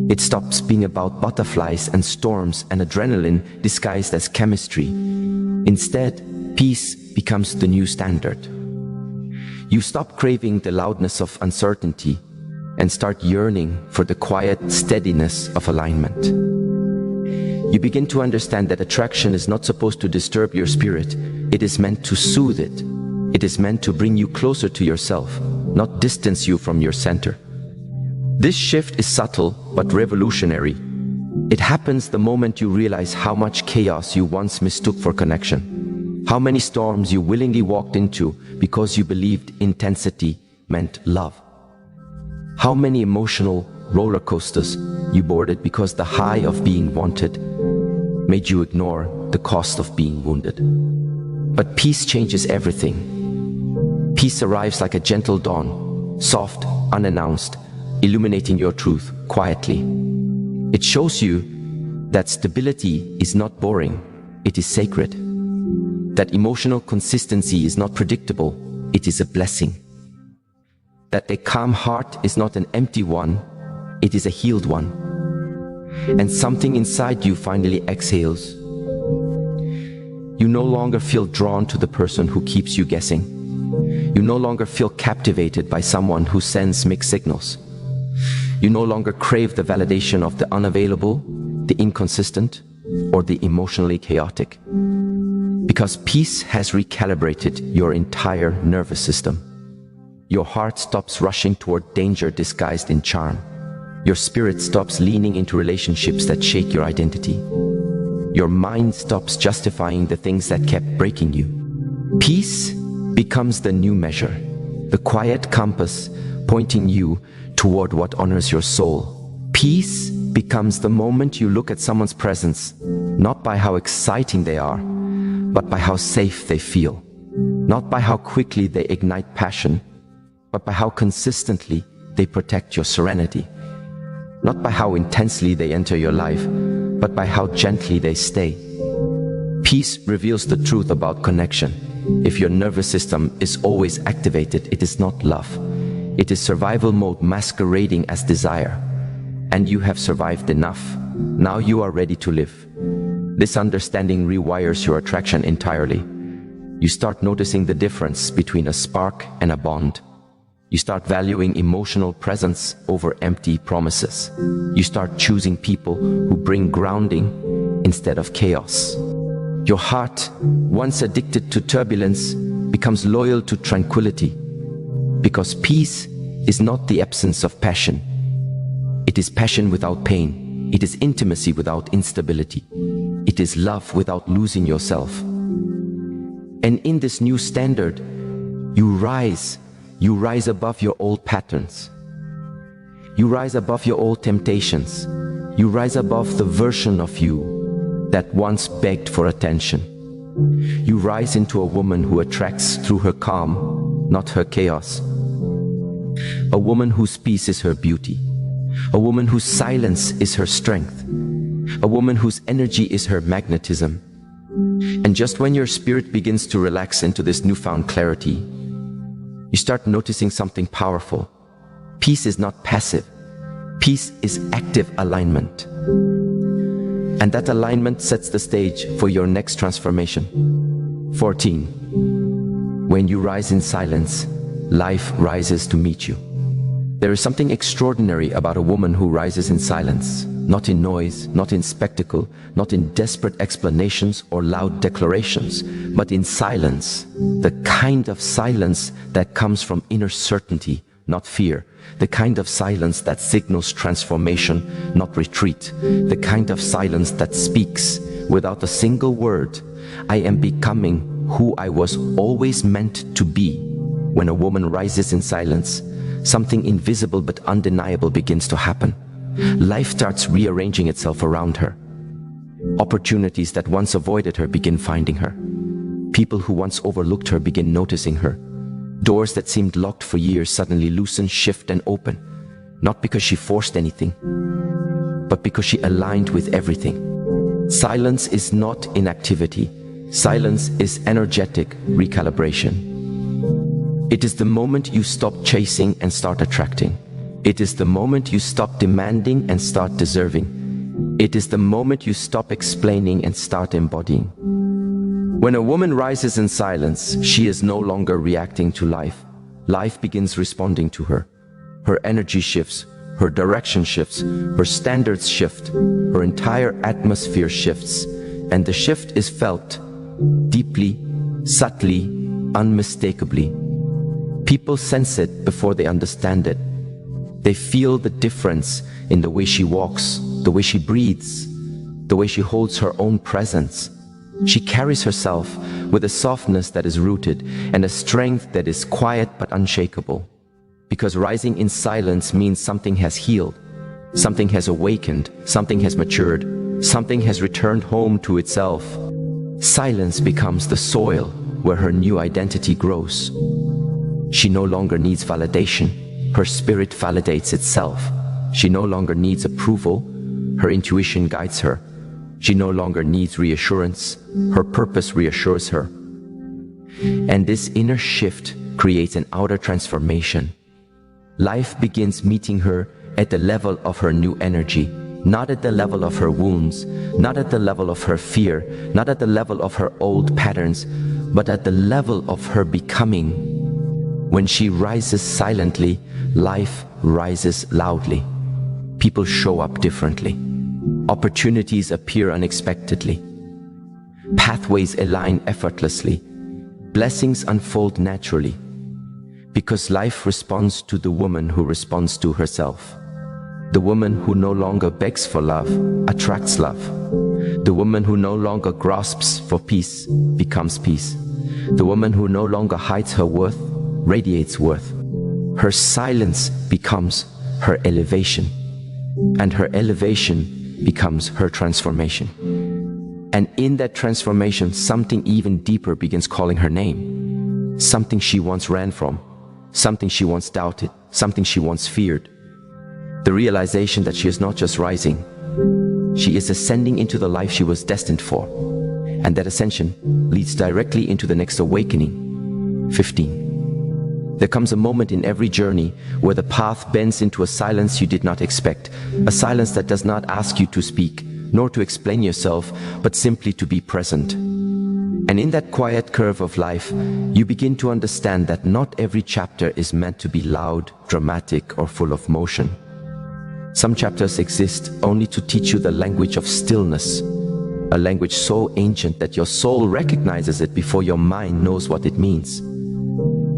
S1: It stops being about butterflies and storms and adrenaline disguised as chemistry. Instead, peace becomes the new standard. You stop craving the loudness of uncertainty and start yearning for the quiet steadiness of alignment. You begin to understand that attraction is not supposed to disturb your spirit. It is meant to soothe it. It is meant to bring you closer to yourself, not distance you from your center. This shift is subtle but revolutionary. It happens the moment you realize how much chaos you once mistook for connection, how many storms you willingly walked into because you believed intensity meant love, how many emotional roller coasters you boarded because the high of being wanted made you ignore the cost of being wounded. But peace changes everything. Peace arrives like a gentle dawn, soft, unannounced, illuminating your truth quietly. It shows you that stability is not boring, it is sacred. That emotional consistency is not predictable, it is a blessing. That a calm heart is not an empty one, it is a healed one. And something inside you finally exhales. You no longer feel drawn to the person who keeps you guessing. You no longer feel captivated by someone who sends mixed signals. You no longer crave the validation of the unavailable, the inconsistent, or the emotionally chaotic. Because peace has recalibrated your entire nervous system. Your heart stops rushing toward danger disguised in charm. Your spirit stops leaning into relationships that shake your identity. Your mind stops justifying the things that kept breaking you. Peace becomes the new measure, the quiet compass pointing you toward what honors your soul. Peace becomes the moment you look at someone's presence, not by how exciting they are, but by how safe they feel. Not by how quickly they ignite passion, but by how consistently they protect your serenity. Not by how intensely they enter your life, but by how gently they stay. Peace reveals the truth about connection. If your nervous system is always activated, it is not love. It is survival mode masquerading as desire. And you have survived enough. Now you are ready to live. This understanding rewires your attraction entirely. You start noticing the difference between a spark and a bond. You start valuing emotional presence over empty promises. You start choosing people who bring grounding instead of chaos. Your heart, once addicted to turbulence, becomes loyal to tranquility. Because peace is not the absence of passion. It is passion without pain. It is intimacy without instability. It is love without losing yourself. And in this new standard, you rise above your old patterns. You rise above your old temptations. You rise above the version of you that once begged for attention. You rise into a woman who attracts through her calm, not her chaos. A woman whose peace is her beauty. A woman whose silence is her strength. A woman whose energy is her magnetism. And just when your spirit begins to relax into this newfound clarity, you start noticing something powerful. Peace is not passive. Peace is active alignment. And that alignment sets the stage for your next transformation. 14. When you rise in silence, life rises to meet you. There is something extraordinary about a woman who rises in silence, not in noise, not in spectacle, not in desperate explanations or loud declarations, but in silence, the kind of silence that comes from inner certainty, not fear, the kind of silence that signals transformation, not retreat, the kind of silence that speaks without a single word, I am becoming who I was always meant to be. When a woman rises in silence, something invisible but undeniable begins to happen. Life starts rearranging itself around her. Opportunities that once avoided her begin finding her. People who once overlooked her begin noticing her. Doors that seemed locked for years suddenly loosen, shift, and open. Not because she forced anything, but because she aligned with everything. Silence is not inactivity. Silence is energetic recalibration. It is the moment you stop chasing and start attracting. It is the moment you stop demanding and start deserving. It is the moment you stop explaining and start embodying. When a woman rises in silence, she is no longer reacting to life. Life begins responding to her. Her energy shifts, her direction shifts, her standards shift, her entire atmosphere shifts, and the shift is felt deeply, subtly, unmistakably. People sense it before they understand it. They feel the difference in the way she walks, the way she breathes, the way she holds her own presence. She carries herself with a softness that is rooted and a strength that is quiet but unshakable. Because rising in silence means something has healed, something has awakened, something has matured, something has returned home to itself. Silence becomes the soil where her new identity grows. She no longer needs validation. Her spirit validates itself. She no longer needs approval. Her intuition guides her. She no longer needs reassurance. Her purpose reassures her. And this inner shift creates an outer transformation. Life begins meeting her at the level of her new energy, not at the level of her wounds, not at the level of her fear, not at the level of her old patterns, but at the level of her becoming. When she rises silently, life rises loudly. People show up differently. Opportunities appear unexpectedly. Pathways align effortlessly. Blessings unfold naturally. Because life responds to the woman who responds to herself. The woman who no longer begs for love attracts love. The woman who no longer grasps for peace becomes peace. The woman who no longer hides her worth radiates worth. Her silence becomes her elevation, and her elevation becomes her transformation. And in that transformation, something even deeper begins calling her name. Something she once ran from, something she once doubted, something she once feared. The realization that she is not just rising, she is ascending into the life she was destined for. And that ascension leads directly into the next awakening. 15. There comes a moment in every journey where the path bends into a silence you did not expect, a silence that does not ask you to speak, nor to explain yourself, but simply to be present. And in that quiet curve of life, you begin to understand that not every chapter is meant to be loud, dramatic, or full of motion. Some chapters exist only to teach you the language of stillness, a language so ancient that your soul recognizes it before your mind knows what it means.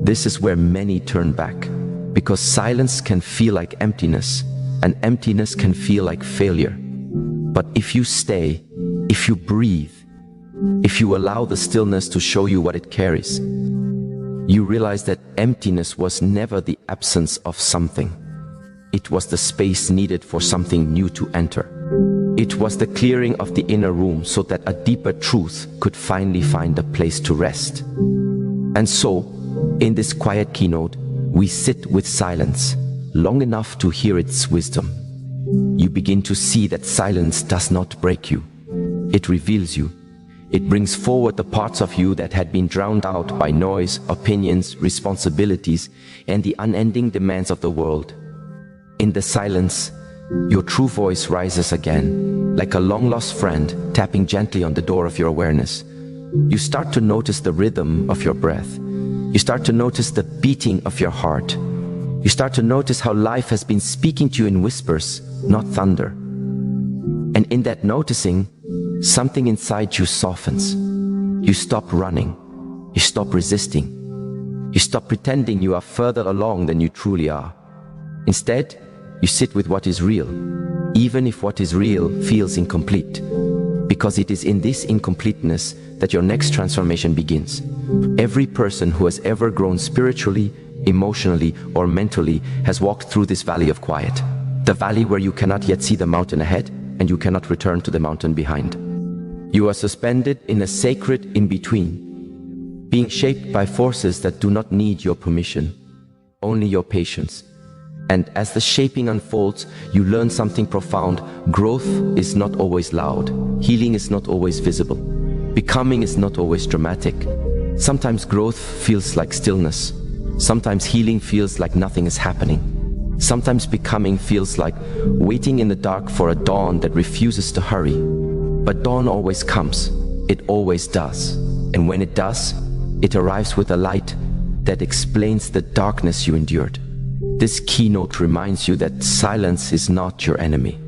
S1: This is where many turn back, because silence can feel like emptiness, and emptiness can feel like failure. But if you stay, if you breathe, if you allow the stillness to show you what it carries, you realize that emptiness was never the absence of something. It was the space needed for something new to enter. It was the clearing of the inner room so that a deeper truth could finally find a place to rest. And so, in this quiet keynote, we sit with silence, long enough to hear its wisdom. You begin to see that silence does not break you. It reveals you. It brings forward the parts of you that had been drowned out by noise, opinions, responsibilities, and the unending demands of the world. In the silence, Your true voice rises again, like a long-lost friend tapping gently on the door of your awareness. You start to notice the rhythm of your breath. You start to notice the beating of your heart. You start to notice how life has been speaking to you in whispers, not thunder. And in that noticing, something inside you softens. You stop running. You stop resisting. You stop pretending you are further along than you truly are. Instead, you sit with what is real, even if what is real feels incomplete. Because it is in this incompleteness that your next transformation begins. Every person who has ever grown spiritually, emotionally, or mentally has walked through this valley of quiet. The valley where you cannot yet see the mountain ahead and you cannot return to the mountain behind. You are suspended in a sacred in-between, being shaped by forces that do not need your permission, only your patience. And as the shaping unfolds, you learn something profound. Growth is not always loud. Healing is not always visible. Becoming is not always dramatic. Sometimes growth feels like stillness. Sometimes healing feels like nothing is happening. Sometimes becoming feels like waiting in the dark for a dawn that refuses to hurry. But dawn always comes. It always does. And when it does, it arrives with a light that explains the darkness you endured. This keynote reminds you that silence is not your enemy.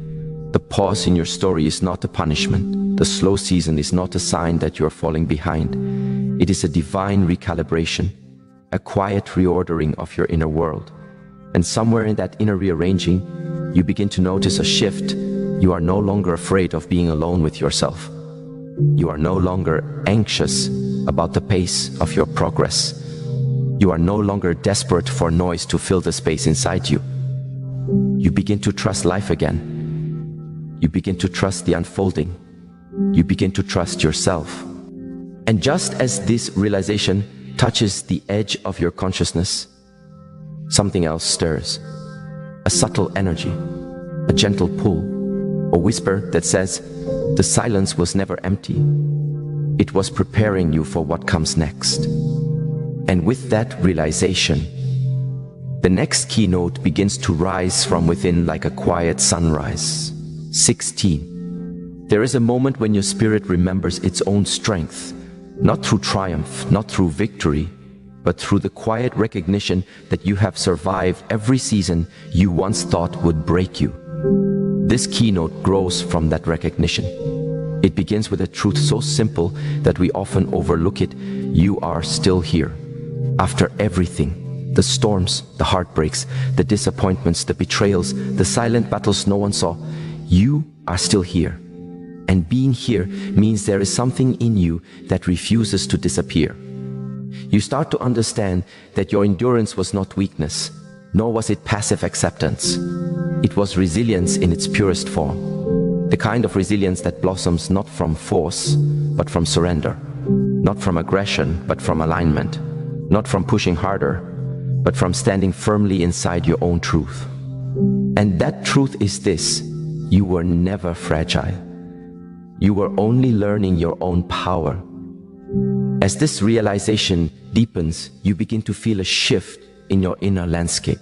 S1: The pause in your story is not a punishment. The slow season is not a sign that you are falling behind. It is a divine recalibration, a quiet reordering of your inner world. And somewhere in that inner rearranging, you begin to notice a shift. You are no longer afraid of being alone with yourself. You are no longer anxious about the pace of your progress. You are no longer desperate for noise to fill the space inside you. You begin to trust life again. You begin to trust the unfolding. You begin to trust yourself. And just as this realization touches the edge of your consciousness, something else stirs. A subtle energy, a gentle pull, a whisper that says, the silence was never empty. It was preparing you for what comes next. And with that realization, the next keynote begins to rise from within like a quiet sunrise. 16. There is a moment when your spirit remembers its own strength, not through triumph, not through victory, but through the quiet recognition that you have survived every season you once thought would break you. This keynote grows from that recognition. It begins with a truth so simple that we often overlook it. You are still here. After everything, the storms, the heartbreaks, the disappointments, the betrayals, the silent battles no one saw, you are still here. And being here means there is something in you that refuses to disappear. You start to understand that your endurance was not weakness, nor was it passive acceptance. It was resilience in its purest form. The kind of resilience that blossoms not from force, but from surrender. Not from aggression, but from alignment. Not from pushing harder, but from standing firmly inside your own truth. And that truth is this: you were never fragile. You were only learning your own power. As this realization deepens, you begin to feel a shift in your inner landscape.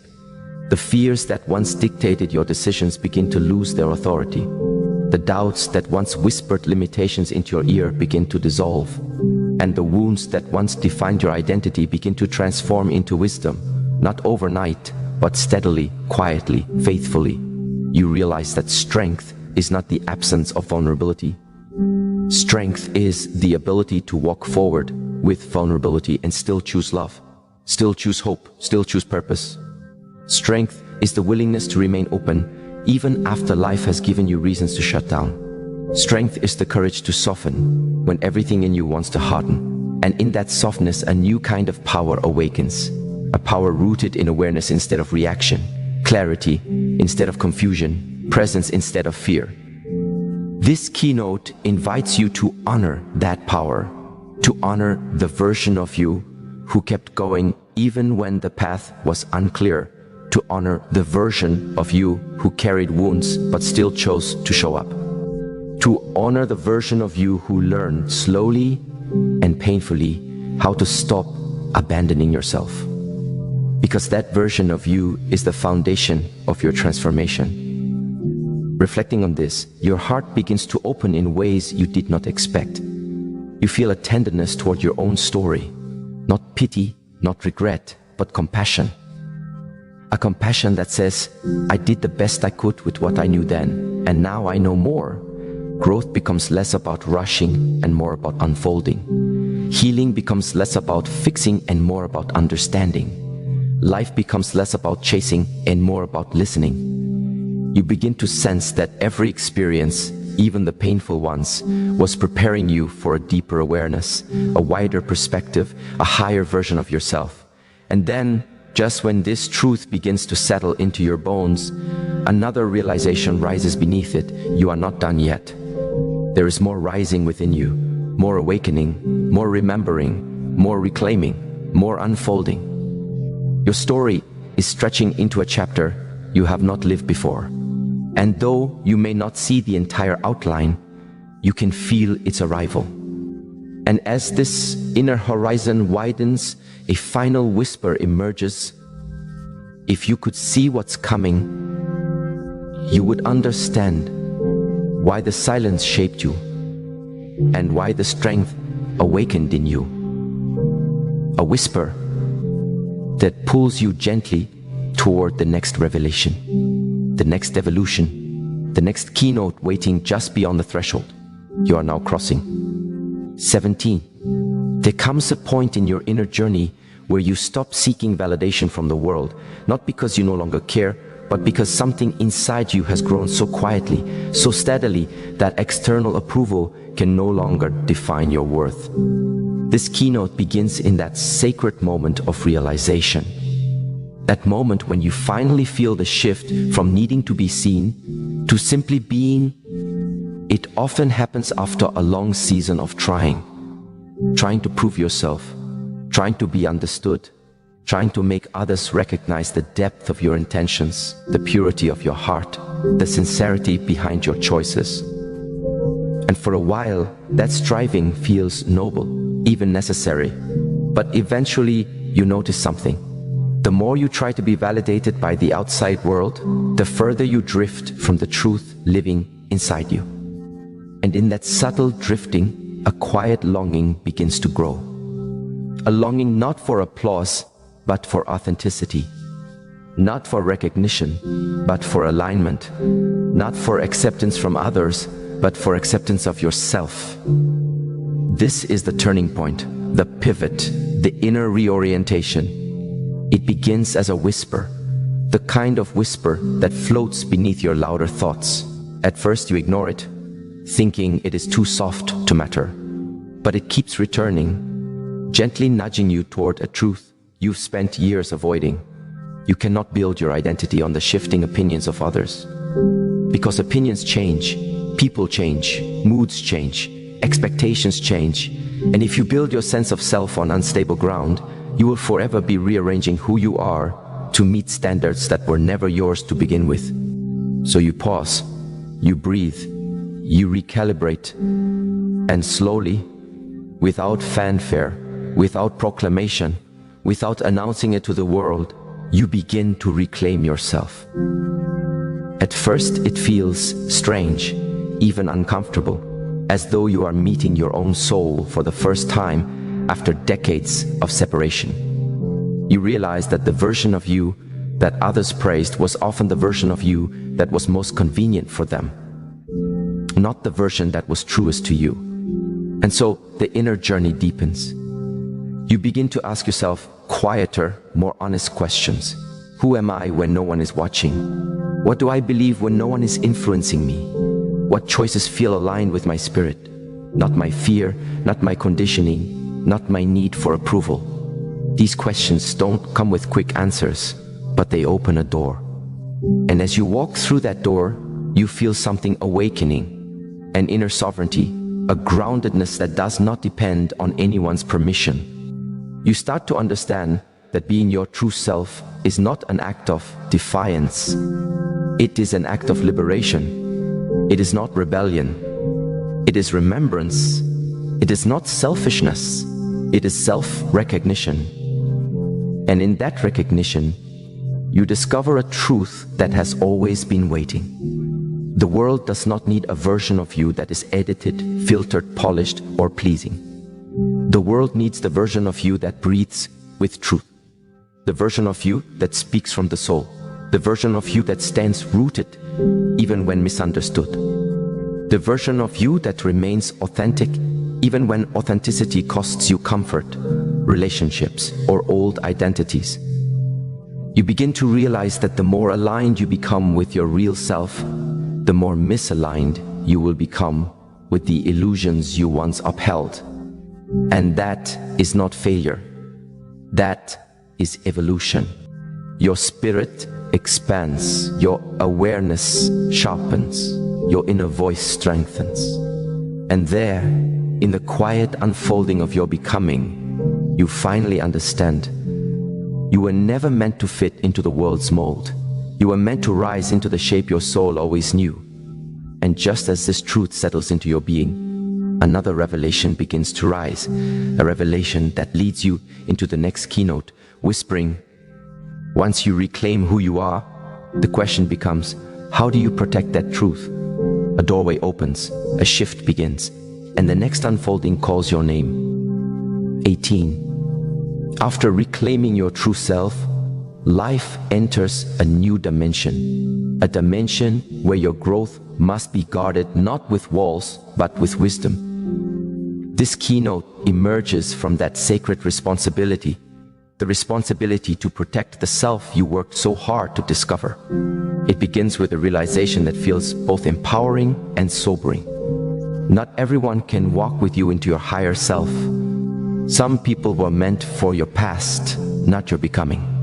S1: The fears that once dictated your decisions begin to lose their authority. The doubts that once whispered limitations into your ear begin to dissolve. And the wounds that once defined your identity begin to transform into wisdom, not overnight, but steadily, quietly, faithfully. You realize that strength is not the absence of vulnerability. Strength is the ability to walk forward with vulnerability and still choose love, still choose hope, still choose purpose. Strength is the willingness to remain open, even after life has given you reasons to shut down. Strength is the courage to soften when everything in you wants to harden. And in that softness, a new kind of power awakens. A power rooted in awareness instead of reaction, clarity instead of confusion, presence instead of fear. This keynote invites you to honor that power, to honor the version of you who kept going even when the path was unclear, to honor the version of you who carried wounds but still chose to show up. To honor the version of you who learned slowly and painfully how to stop abandoning yourself. Because that version of you is the foundation of your transformation. Reflecting on this, your heart begins to open in ways you did not expect. You feel a tenderness toward your own story, not pity, not regret, but compassion. A compassion that says, I did the best I could with what I knew then, and now I know more. Growth becomes less about rushing and more about unfolding. Healing becomes less about fixing and more about understanding. Life becomes less about chasing and more about listening. You begin to sense that every experience, even the painful ones, was preparing you for a deeper awareness, a wider perspective, a higher version of yourself. And then, just when this truth begins to settle into your bones, another realization rises beneath it. You are not done yet. There is more rising within you, more awakening, more remembering, more reclaiming, more unfolding. Your story is stretching into a chapter you have not lived before. And though you may not see the entire outline, you can feel its arrival. And as this inner horizon widens, a final whisper emerges. If you could see what's coming, you would understand why the silence shaped you and why the strength awakened in you. A whisper that pulls you gently toward the next revelation, the next evolution, the next keynote waiting just beyond the threshold you are now crossing. 17. There comes a point in your inner journey where you stop seeking validation from the world, not because you no longer care, but because something inside you has grown so quietly, so steadily, that external approval can no longer define your worth. This keynote begins in that sacred moment of realization. That moment when you finally feel the shift from needing to be seen to simply being. It often happens after a long season of trying to prove yourself, trying to be understood, trying to make others recognize the depth of your intentions, the purity of your heart, the sincerity behind your choices. And for a while, that striving feels noble, even necessary. But eventually, you notice something. The more you try to be validated by the outside world, the further you drift from the truth living inside you. And in that subtle drifting, a quiet longing begins to grow. A longing not for applause, but for authenticity. Not for recognition, but for alignment. Not for acceptance from others, but for acceptance of yourself. This is the turning point, the pivot, the inner reorientation. It begins as a whisper, the kind of whisper that floats beneath your louder thoughts. At first you ignore it, thinking it is too soft to matter. But it keeps returning, gently nudging you toward a truth you've spent years avoiding. You cannot build your identity on the shifting opinions of others. Because opinions change, people change, moods change, expectations change. And if you build your sense of self on unstable ground, you will forever be rearranging who you are to meet standards that were never yours to begin with. So you pause, you breathe, you recalibrate, and slowly, without fanfare, without proclamation, without announcing it to the world, you begin to reclaim yourself. At first, it feels strange, even uncomfortable, as though you are meeting your own soul for the first time after decades of separation. You realize that the version of you that others praised was often the version of you that was most convenient for them, not the version that was truest to you. And so the inner journey deepens. You begin to ask yourself quieter, more honest questions. Who am I when no one is watching? What do I believe when no one is influencing me? What choices feel aligned with my spirit? Not my fear, not my conditioning, not my need for approval. These questions don't come with quick answers, but they open a door. And as you walk through that door, you feel something awakening, an inner sovereignty, a groundedness that does not depend on anyone's permission. You start to understand that being your true self is not an act of defiance. It is an act of liberation. It is not rebellion. It is remembrance. It is not selfishness. It is self-recognition. And in that recognition, you discover a truth that has always been waiting. The world does not need a version of you that is edited, filtered, polished, or pleasing. The world needs the version of you that breathes with truth. The version of you that speaks from the soul. The version of you that stands rooted even when misunderstood. The version of you that remains authentic even when authenticity costs you comfort, relationships, or old identities. You begin to realize that the more aligned you become with your real self, the more misaligned you will become with the illusions you once upheld. And that is not failure. That is evolution. Your spirit expands, your awareness sharpens, your inner voice strengthens. And there, in the quiet unfolding of your becoming, you finally understand you were never meant to fit into the world's mold. You were meant to rise into the shape your soul always knew. And just as this truth settles into your being, another revelation begins to rise, a revelation that leads you into the next keynote, whispering, once you reclaim who you are, the question becomes, how do you protect that truth? A doorway opens, a shift begins, and the next unfolding calls your name. 18. After reclaiming your true self, life enters a new dimension. A dimension where your growth must be guarded not with walls, but with wisdom. This keynote emerges from that sacred responsibility, the responsibility to protect the self you worked so hard to discover. It begins with a realization that feels both empowering and sobering. Not everyone can walk with you into your higher self. Some people were meant for your past, not your becoming.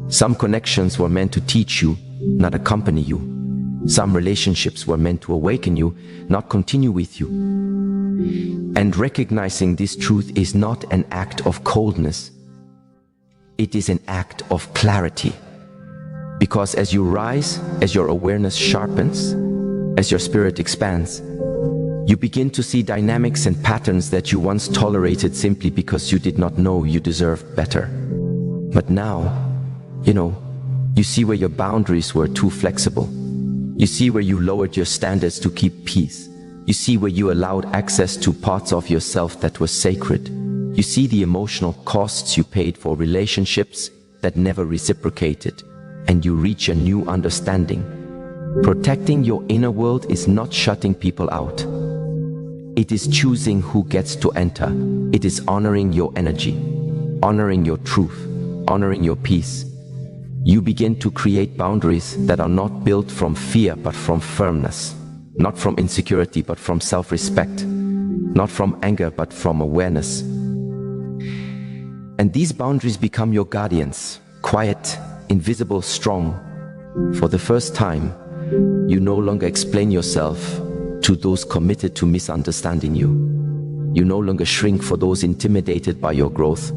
S1: Some connections were meant to teach you, not accompany you. Some relationships were meant to awaken you, not continue with you. And recognizing this truth is not an act of coldness. It is an act of clarity. Because as you rise, as your awareness sharpens, as your spirit expands, you begin to see dynamics and patterns that you once tolerated simply because you did not know you deserved better. But now, you see where your boundaries were too flexible. You see where you lowered your standards to keep peace. You see where you allowed access to parts of yourself that were sacred. You see the emotional costs you paid for relationships that never reciprocated, and you reach a new understanding. Protecting your inner world is not shutting people out. It is choosing who gets to enter. It is honoring your energy, honoring your truth, honoring your peace. You begin to create boundaries that are not built from fear but from firmness, not from insecurity but from self-respect, not from anger but from awareness. And these boundaries become your guardians, quiet, invisible, strong. For the first time, you no longer explain yourself to those committed to misunderstanding you. You no longer shrink for those intimidated by your growth.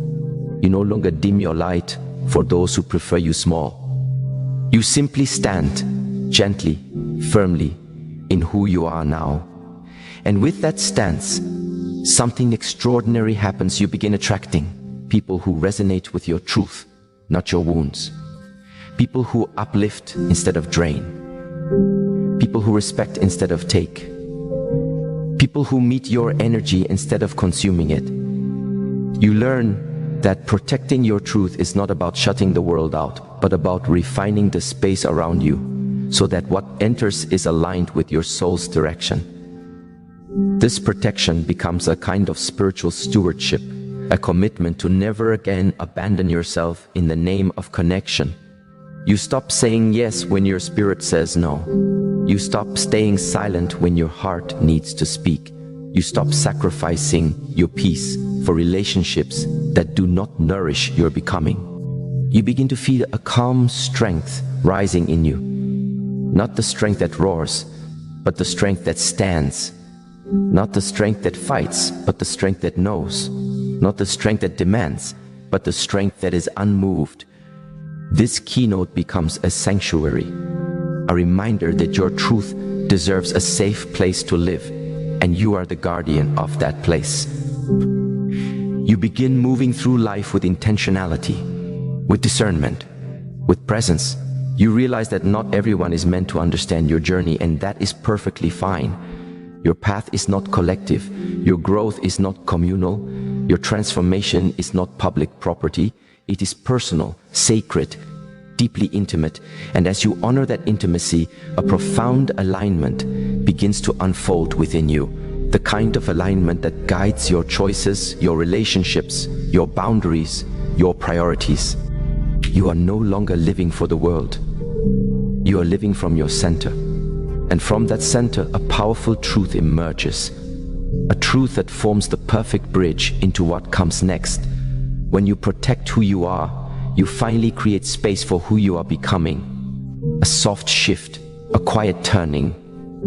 S1: You no longer dim your light for those who prefer you small. You simply stand gently, firmly in who you are now. And with that stance, something extraordinary happens. You begin attracting people who resonate with your truth, not your wounds. People who uplift instead of drain. People who respect instead of take. People who meet your energy instead of consuming it. You learn that protecting your truth is not about shutting the world out, but about refining the space around you so that what enters is aligned with your soul's direction. This protection becomes a kind of spiritual stewardship, a commitment to never again abandon yourself in the name of connection. You stop saying yes when your spirit says no. You stop staying silent when your heart needs to speak. You stop sacrificing your peace for relationships that do not nourish your becoming. You begin to feel a calm strength rising in you. Not the strength that roars, but the strength that stands. Not the strength that fights, but the strength that knows. Not the strength that demands, but the strength that is unmoved. This keynote becomes a sanctuary, a reminder that your truth deserves a safe place to live, and you are the guardian of that place. You begin moving through life with intentionality, with discernment, with presence. You realize that not everyone is meant to understand your journey, and that is perfectly fine. Your path is not collective. Your growth is not communal. Your transformation is not public property. It is personal, sacred, deeply intimate. And as you honor that intimacy, a profound alignment begins to unfold within you. The kind of alignment that guides your choices, your relationships, your boundaries, your priorities. You are no longer living for the world. You are living from your center. And from that center, a powerful truth emerges. A truth that forms the perfect bridge into what comes next. When you protect who you are, you finally create space for who you are becoming. A soft shift, a quiet turning,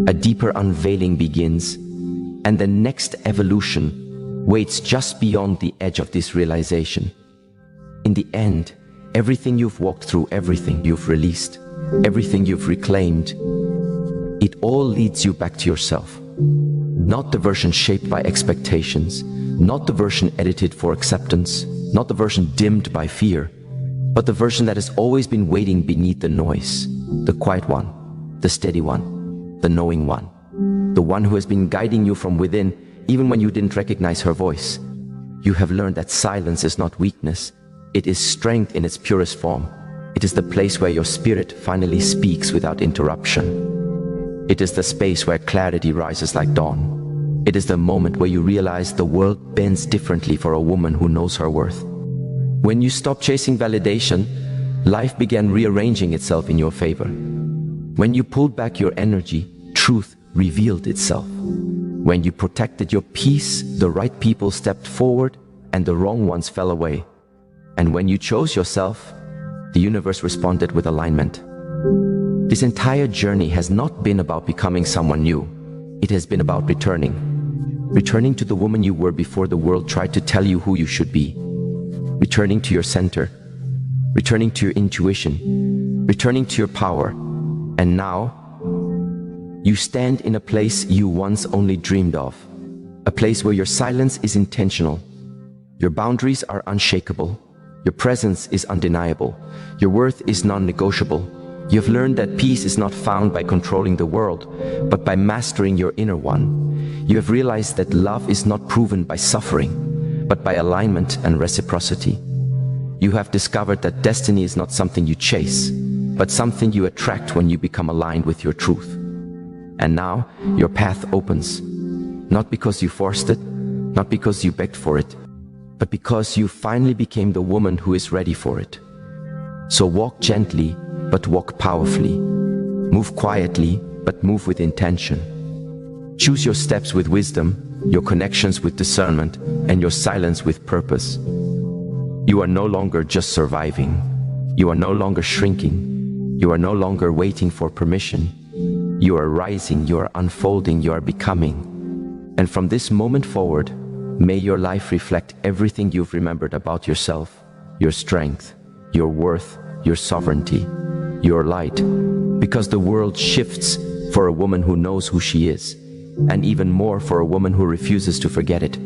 S1: a deeper unveiling begins, and the next evolution waits just beyond the edge of this realization. In the end, everything you've walked through, everything you've released, everything you've reclaimed, it all leads you back to yourself. Not the version shaped by expectations, not the version edited for acceptance, not the version dimmed by fear, but the version that has always been waiting beneath the noise, the quiet one, the steady one, the knowing one, the one who has been guiding you from within, even when you didn't recognize her voice. You have learned that silence is not weakness, it is strength in its purest form. It is the place where your spirit finally speaks without interruption. It is the space where clarity rises like dawn. It is the moment where you realize the world bends differently for a woman who knows her worth. When you stopped chasing validation, life began rearranging itself in your favor. When you pulled back your energy, truth revealed itself. When you protected your peace, the right people stepped forward and the wrong ones fell away. And when you chose yourself, the universe responded with alignment. This entire journey has not been about becoming someone new. It has been about returning. Returning to the woman you were before the world tried to tell you who you should be. Returning to your center. Returning to your intuition. Returning to your power. And now, you stand in a place you once only dreamed of. A place where your silence is intentional. Your boundaries are unshakable. Your presence is undeniable. Your worth is non-negotiable. You have learned that peace is not found by controlling the world, but by mastering your inner one. You have realized that love is not proven by suffering, but by alignment and reciprocity. You have discovered that destiny is not something you chase, but something you attract when you become aligned with your truth. And now, your path opens. Not because you forced it, not because you begged for it, but because you finally became the woman who is ready for it. So walk gently, but walk powerfully. Move quietly, but move with intention. Choose your steps with wisdom, your connections with discernment, and your silence with purpose. You are no longer just surviving. You are no longer shrinking. You are no longer waiting for permission. You are rising, you are unfolding, you are becoming. And from this moment forward, may your life reflect everything you've remembered about yourself, your strength, your worth, your sovereignty, your light, because the world shifts for a woman who knows who she is, and even more for a woman who refuses to forget it.